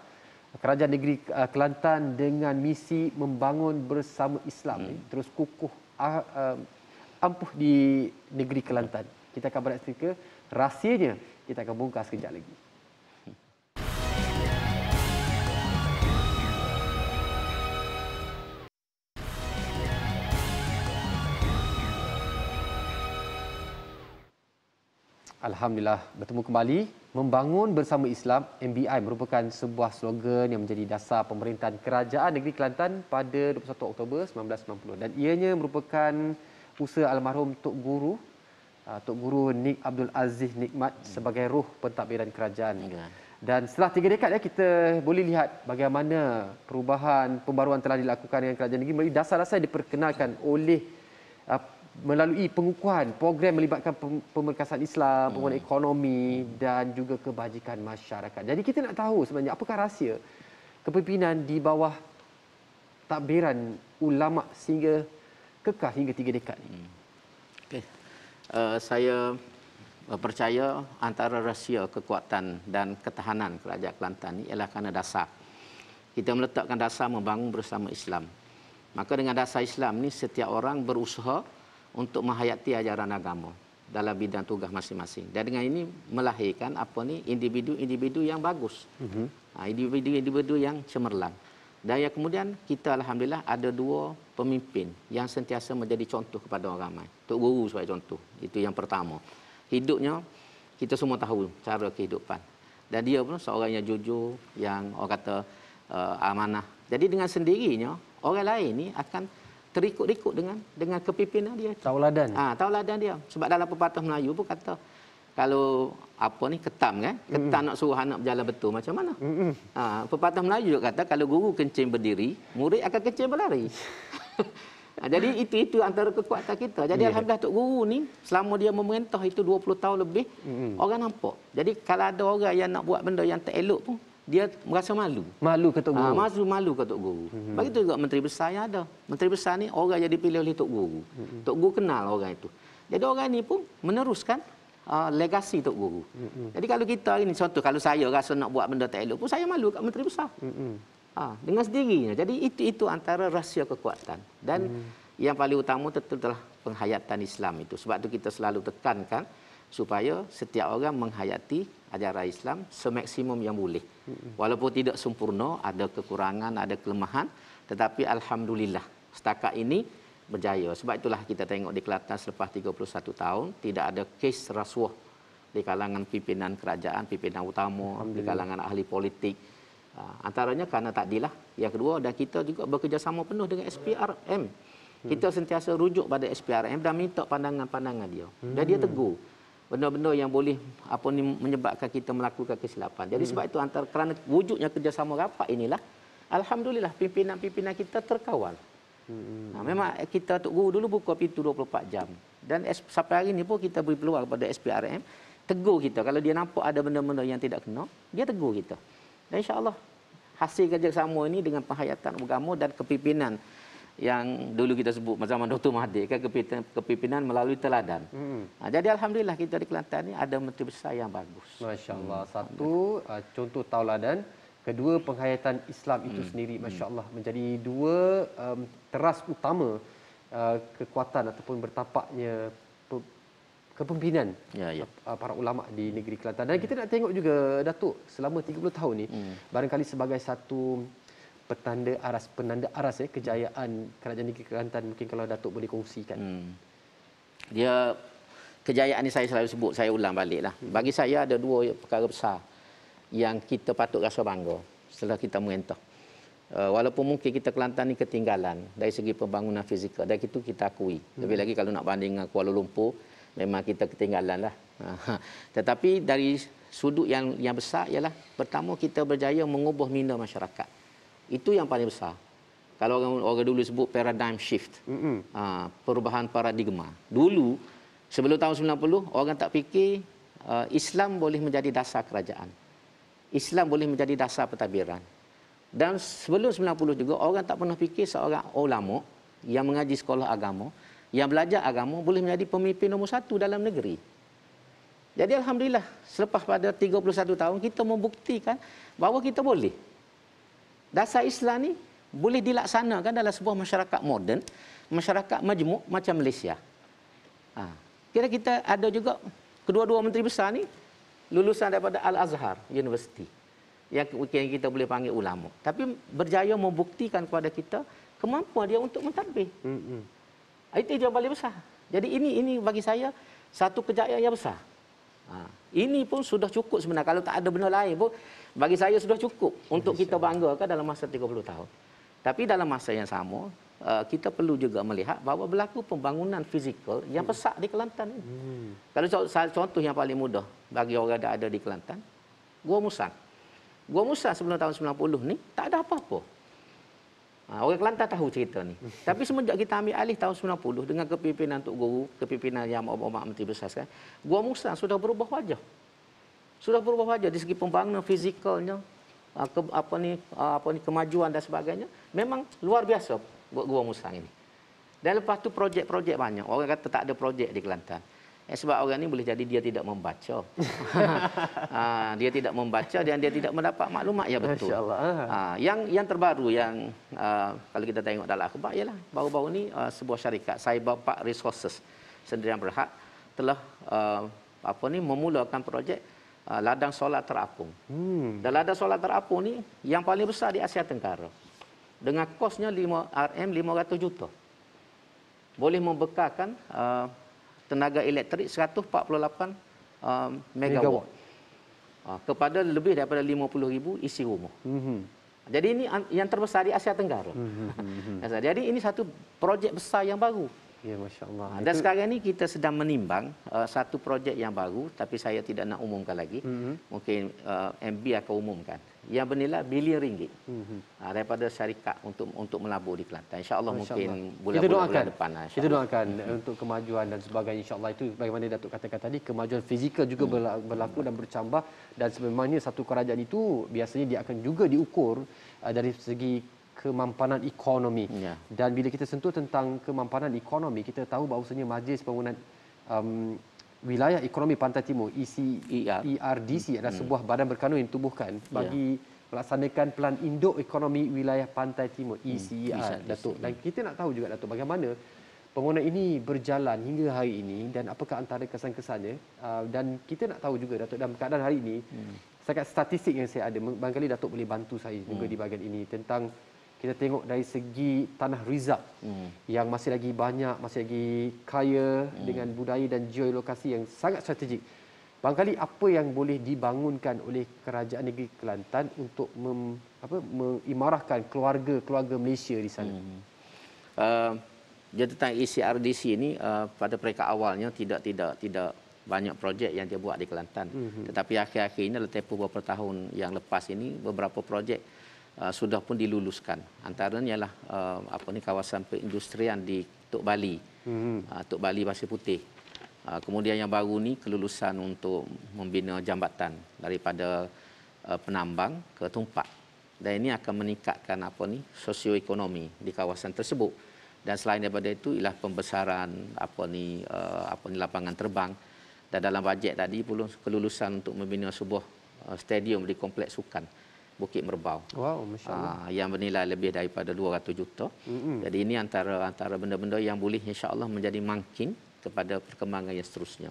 Kerajaan Negeri Kelantan dengan misi membangun bersama Islam ni terus kukuh ampuh di negeri Kelantan. Kita akan berehat seketika, rahsianya kita akan bongkar sekejap lagi. Alhamdulillah, bertemu kembali. Membangun bersama Islam, MBI merupakan sebuah slogan yang menjadi dasar pemerintahan Kerajaan Negeri Kelantan pada 21 Oktober 1990. Dan ianya merupakan usaha almarhum Tok Guru Nik Abdul Aziz Nikmat sebagai roh pentadbiran kerajaan. Dan setelah 3 dekad kita boleh lihat bagaimana perubahan, pembaruan telah dilakukan dengan kerajaan negeri melalui dasar-dasar yang diperkenalkan oleh melalui pengukuhan program melibatkan pemerkasaan Islam, pembangunan ekonomi dan juga kebajikan masyarakat. Jadi kita nak tahu sebenarnya apakah rahsia kepimpinan di bawah tadbiran ulama sehingga kekal hingga 3 dekad ini. Okay. Saya percaya antara rahsia kekuatan dan ketahanan kerajaan Kelantan ini ialah kerana dasar. Kita meletakkan dasar membangun bersama Islam. Maka dengan dasar Islam ni setiap orang berusaha untuk menghayati ajaran agama dalam bidang tugas masing-masing. Dan dengan ini melahirkan individu-individu yang bagus. Individu-individu yang cemerlang. Dan yang kemudian kita alhamdulillah ada 2 pemimpin yang sentiasa menjadi contoh kepada orang ramai. Tok Guru sebagai contoh. Itu yang pertama. Hidupnya kita semua tahu cara kehidupan. Dan dia pun seorang yang jujur, yang orang kata amanah. Jadi dengan sendirinya orang lain ni akan terikut-ikut dengan kepimpinan dia. Tauladan. Tauladan dia. Sebab dalam pepatah Melayu pun kata kalau ketam kan, ketam nak suruh anak berjalan betul macam mana? Pepatah Melayu juga kata kalau guru kencing berdiri, murid akan kencing berlari. Jadi itu antara kekuatan kita. Jadi alhamdulillah Tok Guru ni selama dia memerintah itu 20 tahun lebih, orang nampak. Jadi kalau ada orang yang nak buat benda yang tak elok pun dia merasa malu. Malu ke Tok Guru? Malu ke Tok Guru. Begitu juga menteri besar yang ada. Menteri besar ni orang yang dipilih oleh Tok Guru. Tok Guru kenal orang itu. Jadi orang ni pun meneruskan legasi Tok Guru. Jadi kalau kita hari ni contoh kalau saya rasa nak buat benda tak elok pun saya malu kat menteri besar. Dengan sendirinya. Jadi itu antara rahsia kekuatan. Dan yang paling utama adalah penghayatan Islam itu. Sebab tu kita selalu tekankan supaya setiap orang menghayati ajaran Islam semaksimum yang boleh. Walaupun tidak sempurna, ada kekurangan, ada kelemahan, tetapi alhamdulillah setakat ini berjaya. Sebab itulah kita tengok di Kelantan selepas 31 tahun tidak ada kes rasuah di kalangan pimpinan kerajaan, pimpinan utama, di kalangan ahli politik. Antaranya kerana takdilah. Yang kedua, dan kita juga bekerjasama penuh dengan SPRM. Kita sentiasa rujuk pada SPRM dan minta pandangan-pandangan dia. Dan dia tegur benda-benda yang boleh menyebabkan kita melakukan kesilapan. Jadi sebab itu kerana wujudnya kerjasama rapat inilah alhamdulillah pimpinan-pimpinan kita terkawal. Memang kita Tok Guru dulu buka pintu 24 jam. Dan sampai hari ini pun kita beri peluang kepada SPRM tegur kita kalau dia nampak ada benda-benda yang tidak kena, dia tegur kita. Dan insya-Allah hasil kerjasama ini dengan penghayatan agama dan kepimpinan yang dulu kita sebut zaman Dr. Mahathir kan kepimpinan melalui teladan. Jadi alhamdulillah kita di Kelantan ni ada menteri besar yang bagus. Masya-Allah. Satu contoh tauladan, kedua penghayatan Islam itu sendiri masya-Allah menjadi 2 teras utama kekuatan ataupun bertapaknya kepimpinan para ulama di negeri Kelantan. Dan kita nak tengok juga Datuk selama 30 tahun ni barangkali sebagai satu penanda aras kejayaan Kerajaan Negeri Kelantan, mungkin kalau Datuk boleh kongsikan. Dia kejayaan ni saya selalu sebut, saya ulang baliklah. Bagi saya ada dua perkara besar yang kita patut rasa bangga setelah kita merentah. Walaupun mungkin kita Kelantan ni ketinggalan dari segi pembangunan fizikal, dan itu kita akui. Lebih lagi kalau nak banding dengan Kuala Lumpur, memang kita ketinggalan lah. Tetapi dari sudut yang besar ialah pertama kita berjaya mengubah minda masyarakat. Itu yang paling besar. Kalau orang dulu sebut paradigm shift, perubahan paradigma. Dulu sebelum tahun 90 orang tak fikir Islam boleh menjadi dasar kerajaan. Islam boleh menjadi dasar pentadbiran. Dan sebelum 90 juga orang tak pernah fikir seorang ulama yang mengaji sekolah agama, yang belajar agama boleh menjadi pemimpin nombor satu dalam negeri. Jadi alhamdulillah selepas pada 31 tahun kita membuktikan bahawa kita boleh. Dasar Islam ni boleh dilaksanakan dalam sebuah masyarakat moden, masyarakat majmuk macam Malaysia. Kira kita ada juga kedua-dua menteri besar ni lulusan daripada Al-Azhar University, yang mungkin kita boleh panggil ulama. Tapi berjaya membuktikan kepada kita kemampuan dia untuk mentadbir. Itu yang paling besar. Jadi ini bagi saya satu kejayaan yang besar. Ini pun sudah cukup sebenarnya. Kalau tak ada benda lain pun, bagi saya sudah cukup untuk kita banggakan dalam masa 30 tahun. Tapi dalam masa yang sama, kita perlu juga melihat bahawa berlaku pembangunan fizikal yang besar di Kelantan. Kalau contoh yang paling mudah bagi orang yang ada di Kelantan, Gua Musang. Gua Musang sebelum tahun 90 ni tak ada apa-apa. Orang Kelantan tahu cerita ni. Tapi semenjak kita ambil alih tahun 90 dengan kepimpinan Tok Guru, kepimpinan Yang Amat Menteri Besar sekarang, Gua Musang sudah berubah wajah. Sudah berubah wajah dari segi pembangunan fizikalnya, kemajuan dan sebagainya. Memang luar biasa Gua Musang ini. Dan lepas tu projek-projek banyak. Orang kata tak ada projek di Kelantan. Sebab orang ni boleh jadi dia tidak membaca. Dia tidak membaca dan dia tidak mendapat maklumat yang betul. Yang terbaru yang kalau kita tengok dalam akhbar ialah baru-baru ni sebuah syarikat Cyber Park Resources Sdn Bhd telah memulakan projek ladang solar terapung. Dan ladang solar terapung ni yang paling besar di Asia Tenggara. Dengan kosnya RM 500 juta. Boleh membekalkan tenaga elektrik 148 megawatt kepada lebih daripada 50,000 isi rumah. Jadi ini yang terbesar di Asia Tenggara. Jadi ini satu projek besar yang baru. Ya, Masya Allah. Dan sekarang ini kita sedang menimbang satu projek yang baru, tapi saya tidak nak umumkan lagi. Mungkin MB akan umumkan. Yang bernilai bilion ringgit daripada syarikat untuk melabur di Kelantan. InsyaAllah mungkin bulan depan. Kita doakan untuk kemajuan dan sebagainya. InsyaAllah itu bagaimana Datuk katakan tadi, kemajuan fizikal juga berlaku dan bercambah. Dan sebenarnya satu kerajaan itu biasanya dia akan juga diukur dari segi kemampanan ekonomi. Dan bila kita sentuh tentang kemampanan ekonomi, kita tahu bahawasanya Majlis Pembangunan Wilayah Ekonomi Pantai Timur ERDC adalah sebuah badan berkanun yang ditubuhkan bagi melaksanakan Pelan Induk Ekonomi Wilayah Pantai Timur ECER, Datuk. Dan kita nak tahu juga, Datuk, bagaimana pembangunan ini berjalan hingga hari ini dan apakah antara kesan-kesannya. Dan kita nak tahu juga, Datuk, dalam keadaan hari ini, setakat statistik yang saya ada, barangkali Datuk boleh bantu saya juga di bahagian ini tentang kita tengok dari segi tanah rizab yang masih lagi banyak, masih lagi kaya dengan budaya dan geolokasi yang sangat strategik. Barangkali apa yang boleh dibangunkan oleh Kerajaan Negeri Kelantan untuk mengimarahkan keluarga-keluarga Malaysia di sana? Jadi tentang ECRDC ini pada peringkat awalnya tidak banyak projek yang dia buat di Kelantan. Tetapi akhir-akhir ini dalam tempoh beberapa tahun yang lepas ini beberapa projek sudah pun diluluskan. Antaranya ialah kawasan perindustrian di Tok Bali. Tok Bali Pasir Putih. Kemudian yang baru ni kelulusan untuk membina jambatan daripada Penambang ke Tumpak. Dan ini akan meningkatkan sosioekonomi di kawasan tersebut. Dan selain daripada itu ialah pembesaran lapangan terbang. Dan dalam bajet tadi pun kelulusan untuk membina sebuah stadium di kompleks sukan Bukit Merbau. Wow, Masya Allah. Yang bernilai lebih daripada 200 juta. Jadi ini antara benda-benda yang boleh insya-Allah menjadi mangkin kepada perkembangan yang seterusnya.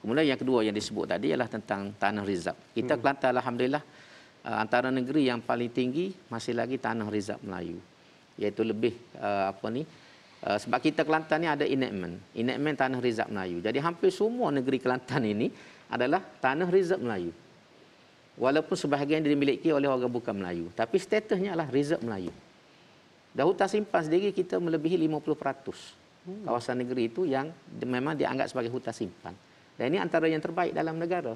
Kemudian yang kedua yang disebut tadi ialah tentang tanah rizab. Kita Kelantan alhamdulillah antara negeri yang paling tinggi masih lagi Tanah Rizab Melayu, iaitu lebih sebab kita Kelantan ni ada enactment Tanah Rizab Melayu. Jadi hampir semua negeri Kelantan ini adalah Tanah Rizab Melayu. Walaupun sebahagian dimiliki oleh orang bukan Melayu, tapi statusnya adalah Rizab Melayu. Dan hutan simpan sendiri kita melebihi 50% kawasan negeri itu yang memang dianggap sebagai hutan simpan. Dan ini antara yang terbaik dalam negara.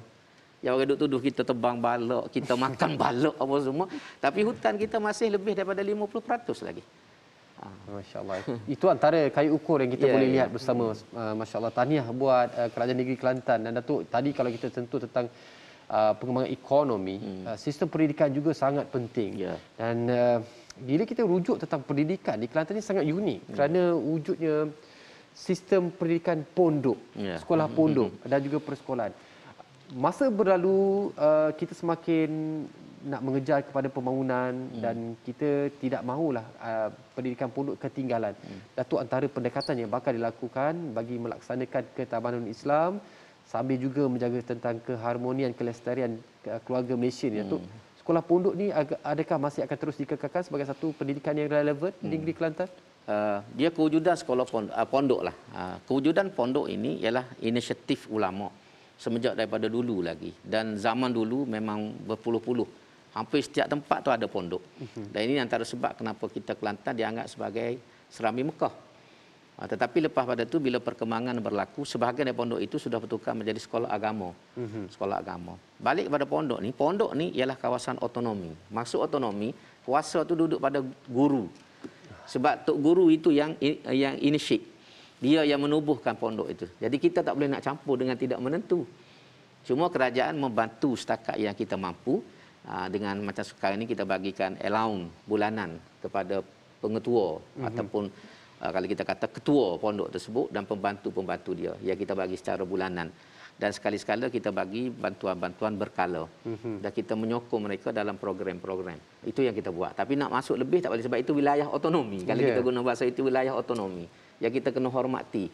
Yang orang duk tuduh kita tebang balok, kita makan balok apa semua, tapi hutan kita masih lebih daripada 50% lagi. Masya Allah. Itu antara kayu ukur yang kita boleh lihat bersama. Masya Allah. Tahniah buat Kerajaan Negeri Kelantan. Dan Datuk, tadi kalau kita sentuh tentang pengembangan ekonomi, sistem pendidikan juga sangat penting. Dan bila kita rujuk tentang pendidikan di Kelantan ini sangat unik kerana wujudnya sistem pendidikan pondok, sekolah pondok dan juga persekolahan. Masa berlalu, kita semakin nak mengejar kepada pembangunan dan kita tidak mahulah pendidikan pondok ketinggalan. Datuk, antara pendekatan yang bakal dilakukan bagi melaksanakan ketabanan Islam sambil juga menjaga tentang keharmonian kelestarian keluarga Malaysia ni, Datuk. Sekolah pondok ni adakah masih akan terus dikekalkan sebagai satu pendidikan yang relevan di negeri Kelantan? Dia kewujudan sekolah pondok lah. Kewujudan pondok ini ialah inisiatif ulama semenjak daripada dulu lagi. Dan zaman dulu memang berpuluh-puluh. Hampir setiap tempat tu ada pondok. Dan ini antara sebab kenapa kita Kelantan dianggap sebagai Serambi Mekah. Tetapi lepas pada itu bila perkembangan berlaku, sebahagian dari pondok itu sudah bertukar menjadi sekolah agama. Sekolah agama. Balik kepada pondok ni ialah kawasan otonomi. Maksud otonomi, kuasa tu duduk pada guru. Sebab tok guru itu yang initiate. Dia yang menubuhkan pondok itu. Jadi kita tak boleh nak campur dengan tidak menentu. Cuma kerajaan membantu setakat yang kita mampu. Dengan macam sekarang ini kita bagikan allowance bulanan kepada pengetua ataupun kalau kita kata ketua pondok tersebut dan pembantu-pembantu dia yang kita bagi secara bulanan. Dan sekali-sekala kita bagi bantuan-bantuan berkala. Dan kita menyokong mereka dalam program-program. Itu yang kita buat. Tapi nak masuk lebih tak boleh sebab itu wilayah otonomi. Kalau kita guna bahasa itu wilayah otonomi. Yang kita kena hormati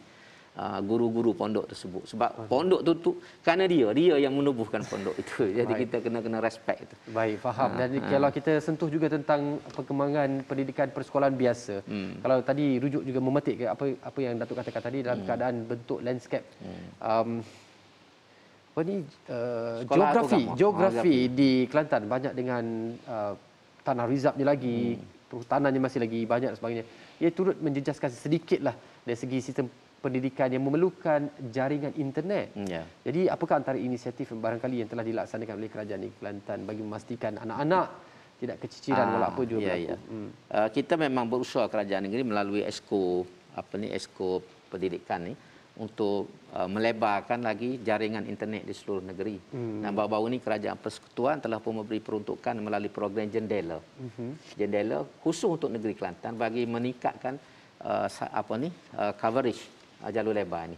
guru-guru pondok tersebut. Sebab pondok tu kerana dia yang menubuhkan pondok itu. Jadi kita kena respect itu. Baik, faham. Dan kalau kita sentuh juga tentang perkembangan pendidikan persekolahan biasa. Kalau tadi rujuk juga memetik apa yang Datuk katakan tadi dalam keadaan bentuk landscape. Geografi di Kelantan banyak dengan tanah rizab ni lagi, perhutanannya masih lagi banyak dan sebagainya. Ia turut menjejaskan sedikitlah dari segi sistem pendidikan yang memerlukan jaringan internet. Jadi apakah antara inisiatif barangkali yang telah dilaksanakan oleh Kerajaan Negeri Kelantan bagi memastikan anak-anak tidak keciciran walau apa juga berlaku? Kita memang berusaha Kerajaan Negeri melalui esko pendidikan ni untuk melebarkan lagi jaringan internet di seluruh negeri. Dan baru-baru ini Kerajaan Persekutuan telah pun memberi peruntukan melalui program Jendela. Jendela khusus untuk negeri Kelantan bagi meningkatkan coverage jalur lebar ni.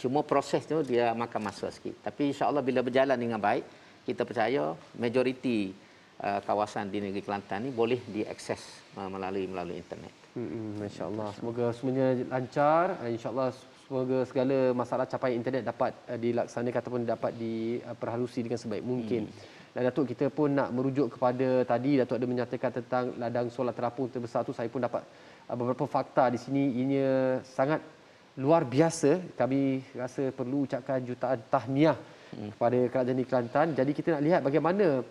Cuma proses tu dia makan masa sikit. Tapi insya-Allah bila berjalan dengan baik, kita percaya majoriti kawasan di negeri Kelantan ni boleh diakses melalui internet. Masya-Allah. Semoga semuanya lancar. Insya-Allah semoga segala masalah capaian internet dapat dilaksanakan ataupun dapat diperhalusi dengan sebaik mungkin. Dan Datuk, kita pun nak merujuk kepada tadi Datuk ada menyatakan tentang ladang solar terapung terbesar tu. Saya pun dapat beberapa fakta di sini. Ianya sangat luar biasa. Kami rasa perlu ucapkan jutaan tahniah kepada Kerajaan Negeri Kelantan. Jadi kita nak lihat bagaimana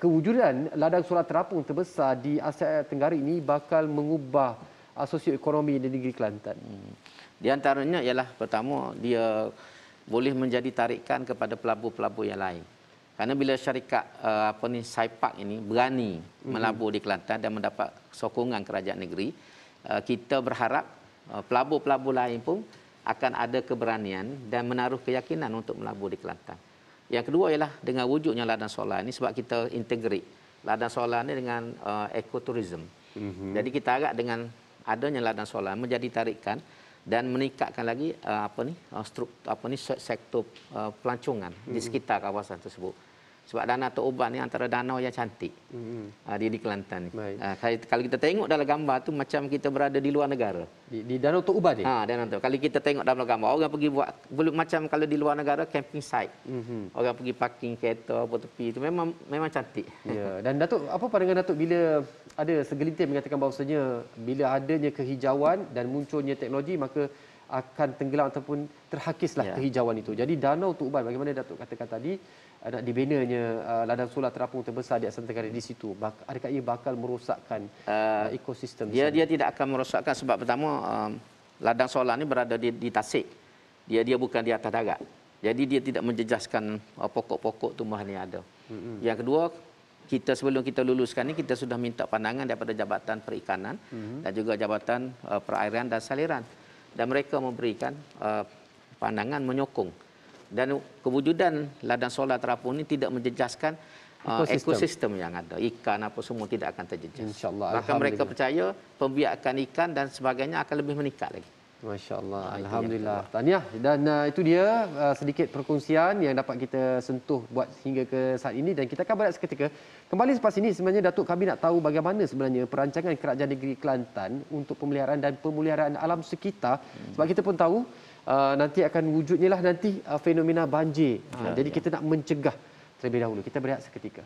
kewujudan ladang solar terapung terbesar di Asia Tenggara ini bakal mengubah sosioekonomi di negeri Kelantan. Di antaranya ialah pertama dia boleh menjadi tarikan kepada pelabur-pelabur yang lain. Kerana bila syarikat Saipak ini berani melabur di Kelantan dan mendapat sokongan kerajaan negeri, kita berharap pelabur-pelabur lain pun akan ada keberanian dan menaruh keyakinan untuk melabur di Kelantan. Yang kedua ialah dengan wujudnya ladang solar ini sebab kita integrate ladang solar ini dengan ekoturism. Jadi kita harap dengan adanya ladang solar menjadi tarikan dan meningkatkan lagi sektor pelancongan di sekitar kawasan tersebut. Sebab Danau Tok Uban ni antara danau yang cantik. Dia di Kelantan ni. Kalau kita tengok dalam gambar tu macam kita berada di luar negara. Di Danau Tok Uban ni? Danau Tok. Kalau kita tengok dalam gambar, orang pergi buat macam kalau di luar negara camping site. Orang pergi parking kereta apa tepi itu memang cantik. Ya, dan Datuk, apa pandangan Datuk bila ada segelintir mengatakan bahawasanya bila adanya kehijauan dan munculnya teknologi maka akan tenggelam ataupun terhakislah kehijauan itu. Jadi Danau Tok Uban, bagaimana Datuk katakan tadi, nak dibinanya ladang solar terapung terbesar di Asia Tenggara di situ, adakah ia bakal merosakkan ekosistem? Dia tidak akan merosakkan sebab pertama ladang solar ni berada di tasik. Dia bukan di atas darat. Jadi dia tidak menjejaskan pokok-pokok tumbuhan yang ada. Yang kedua, sebelum kita luluskan ni kita sudah minta pandangan daripada Jabatan Perikanan dan juga Jabatan Perairan dan Saliran. Dan mereka memberikan pandangan menyokong. Dan kewujudan ladang solar terapung ini tidak menjejaskan ekosistem yang ada. Ikan apa semua tidak akan terjejas. InsyaAllah. Bahkan mereka percaya pembiakan ikan dan sebagainya akan lebih meningkat lagi. Masya Allah. Alhamdulillah. Tahniah. Dan itu dia sedikit perkongsian yang dapat kita sentuh buat hingga ke saat ini. Dan kita akan berehat seketika. Kembali selepas ini, sebenarnya Datuk, kami nak tahu bagaimana sebenarnya perancangan Kerajaan Negeri Kelantan untuk pemeliharaan dan pemuliharaan alam sekitar. Sebab kita pun tahu nanti akan wujudnya lah nanti fenomena banjir. Jadi kita nak mencegah terlebih dahulu. Kita berehat seketika.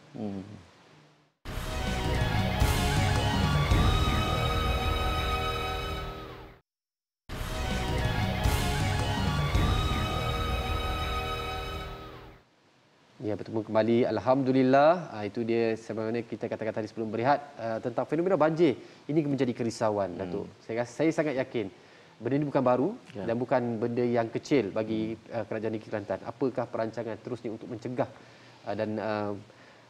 Ya, bertemu kembali. Alhamdulillah. Itu dia sebagaimana kita katakan tadi sebelum berehat tentang fenomena banjir. Ini menjadi kerisauan, Datuk. Saya sangat yakin benda ini bukan baru dan bukan benda yang kecil bagi Kerajaan Negeri Kelantan. Apakah perancangan terusnya untuk mencegah dan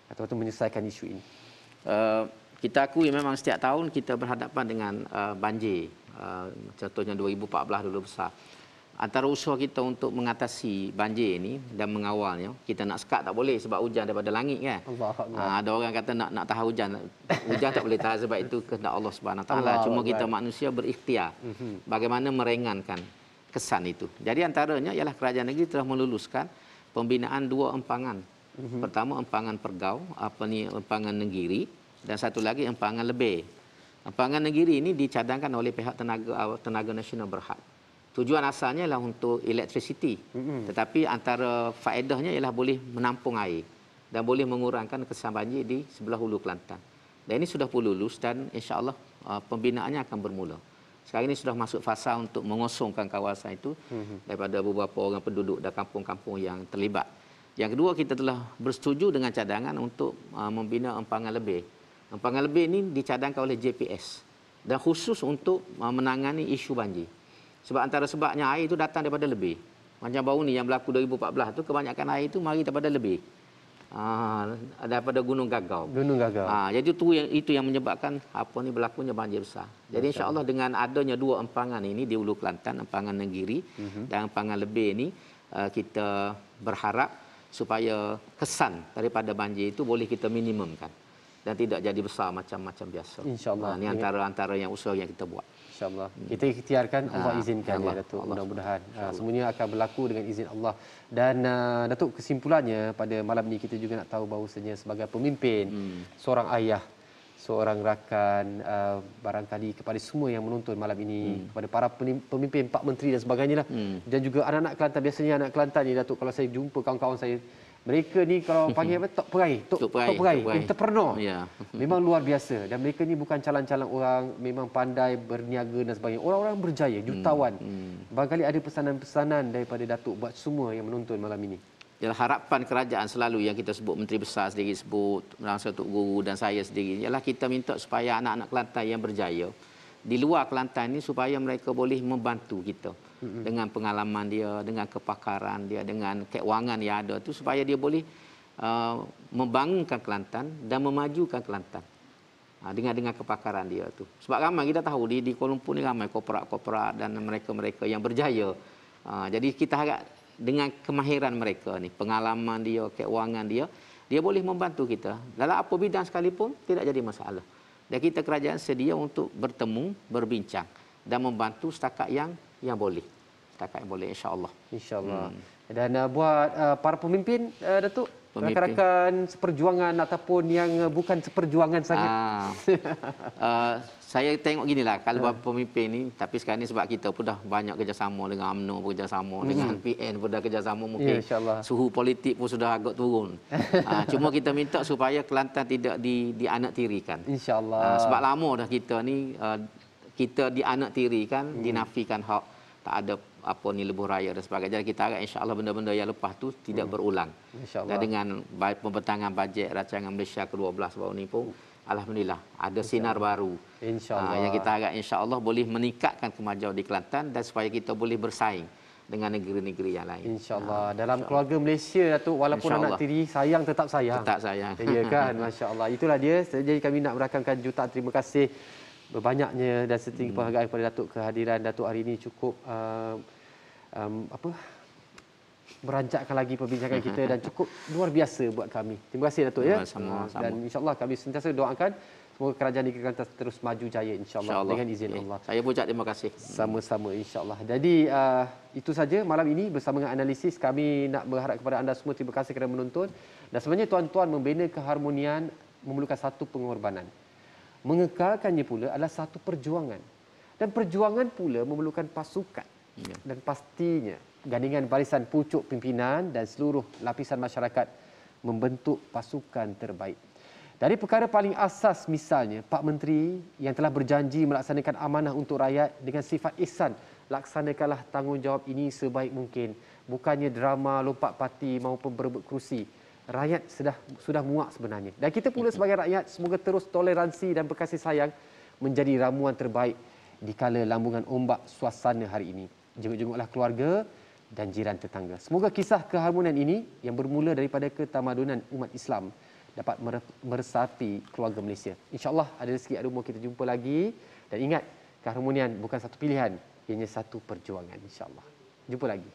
atau menyelesaikan isu ini? Kita akui memang setiap tahun kita berhadapan dengan banjir. Contohnya 2014 dulu besar. Antara usaha kita untuk mengatasi banjir ini dan mengawalnya, kita nak sekat tak boleh sebab hujan daripada langit kan. Ada orang kata nak tahan hujan tak boleh tahan sebab itu kehendak Allah Subhanahu Taala. Cuma kita manusia berikhtiar bagaimana merengankan kesan itu. Jadi antaranya ialah kerajaan negeri telah meluluskan pembinaan 2 empangan. Pertama empangan Pergau, empangan Nenggiri, dan satu lagi empangan Lebeh. Empangan Nenggiri ini dicadangkan oleh pihak Tenaga Nasional Berhad. Tujuan asalnya ialah untuk elektrisiti. Tetapi antara faedahnya ialah boleh menampung air dan boleh mengurangkan kesan banjir di sebelah hulu Kelantan. Dan ini sudah pun lulus dan insya-Allah pembinaannya akan bermula. Sekarang ini sudah masuk fasa untuk mengosongkan kawasan itu daripada beberapa orang penduduk dan kampung-kampung yang terlibat. Yang kedua, kita telah bersetuju dengan cadangan untuk membina empangan Lebeh. Empangan Lebeh ini dicadangkan oleh JPS dan khusus untuk menangani isu banjir. Sebab antara sebabnya air itu datang daripada Lebeh. Macam baru ni yang berlaku 2014 tu, kebanyakan air itu mari daripada Lebeh. Daripada Gunung Gagau. Jadi itu yang menyebabkan berlakunya banjir besar. Jadi insya-Allah dengan adanya 2 empangan ini di Hulu Kelantan, empangan Nenggiri dan empangan Lebeh ini, kita berharap supaya kesan daripada banjir itu boleh kita minimumkan dan tidak jadi besar macam biasa. InsyaAllah. Ini antara yang usaha yang kita buat. InsyaAllah. Kita ikhtiarkan, Allah izinkan ya Datuk. Mudah-mudahan semuanya akan berlaku dengan izin Allah. Dan Datuk, kesimpulannya pada malam ini kita juga nak tahu bahawasanya sebagai pemimpin, seorang ayah, seorang rakan, barangkali kepada semua yang menonton malam ini, kepada para pemimpin, Pak Menteri dan sebagainya lah. Dan juga anak-anak Kelantan, biasanya anak Kelantan ni Datuk, kalau saya jumpa kawan-kawan saya, mereka ni kalau panggil apa, Tok Perai, entrepreneur. Memang luar biasa. Dan mereka ni bukan calon-calon orang, memang pandai berniaga dan sebagainya. Orang-orang berjaya, jutawan. Barangkali ada pesanan-pesanan daripada Datuk buat semua yang menonton malam ini. Ialah harapan kerajaan selalu yang kita sebut, Menteri Besar sendiri sebut, Langsung Tok Guru dan saya sendiri, ialah kita minta supaya anak-anak Kelantan yang berjaya di luar Kelantan ini supaya mereka boleh membantu kita dengan pengalaman dia, dengan kepakaran dia, dengan keuangan yang ada tu, supaya dia boleh membangunkan Kelantan dan memajukan Kelantan dengan kepakaran dia tu. Sebab ramai kita tahu di Kuala Lumpur ni ramai korporat dan mereka-mereka yang berjaya. Jadi kita harap dengan kemahiran mereka ni, pengalaman dia, keuangan dia, dia boleh membantu kita dalam apa bidang sekalipun, tidak jadi masalah. Dan kita kerajaan sedia untuk bertemu, berbincang dan membantu setakat yang boleh. Setakat yang boleh, insya-Allah. InsyaAllah. Dan buat para pemimpin, Datuk, rakan-rakan seperjuangan ataupun yang bukan seperjuangan sangat? Saya tengok ginilah, kalau pemimpin ni, tapi sekarang ni sebab kita pun dah banyak kerjasama dengan UMNO, kerjasama dengan PN pun dah kerjasama, mungkin suhu politik pun sudah agak turun. Cuma kita minta supaya Kelantan tidak dianaktirikan. InsyaAllah. Sebab lama dah kita ni, kita dianaktirikan, dinafikan hak, tak ada apa ni lebuh raya dan sebagainya. Jadi kita harap insya-Allah benda-benda yang lepas tu tidak berulang. Dan dengan pembentangan bajet rancangan Malaysia ke-12 baru ni pun alhamdulillah ada sinar baru. InsyaAllah. Yang kita harap insya-Allah boleh meningkatkan kemajuan di Kelantan dan supaya kita boleh bersaing dengan negeri-negeri yang lain. InsyaAllah. Dalam keluarga Malaysia, Datuk, walaupun anak tiri, sayang tetap sayang. Tetap sayang. Ya kan? Masya-Allah. Itulah dia. Jadi kami nak merakamkan jutaan terima kasih berbanyaknya dan setinggi penghargaan kepada Datuk. Kehadiran Datuk hari ini cukup merancakkan lagi perbincangan kita dan cukup luar biasa buat kami. Terima kasih Datuk ya. Sama-sama. Dan insya-Allah kami sentiasa doakan semoga kerajaan negeri Kelantan terus maju jaya insya-Allah dengan izin Allah. Saya ucap terima kasih. Sama-sama insya-Allah. Jadi itu saja malam ini bersama dengan analisis. Kami nak berharap kepada anda semua terima kasih kerana menonton. Dan sebenarnya tuan-tuan, membina keharmonian memerlukan satu pengorbanan. Mengekalkannya pula adalah satu perjuangan. Dan perjuangan pula memerlukan pasukan. Dan pastinya gandingan barisan pucuk pimpinan dan seluruh lapisan masyarakat membentuk pasukan terbaik. Dari perkara paling asas misalnya, Pak Menteri yang telah berjanji melaksanakan amanah untuk rakyat dengan sifat ihsan, laksanakanlah tanggungjawab ini sebaik mungkin. Bukannya drama lompat parti maupun berebut kerusi. Rakyat sudah muak sebenarnya. Dan kita pula sebagai rakyat semoga terus toleransi dan berkasih sayang menjadi ramuan terbaik di kala lambungan ombak suasana hari ini. Jenguk-jenguklah keluarga dan jiran tetangga. Semoga kisah keharmonian ini yang bermula daripada ketamadunan umat Islam dapat meresapi keluarga Malaysia. InsyaAllah ada rezeki ada umur kita jumpa lagi. Dan ingat, keharmonian bukan satu pilihan, ianya satu perjuangan insyaAllah. Jumpa lagi.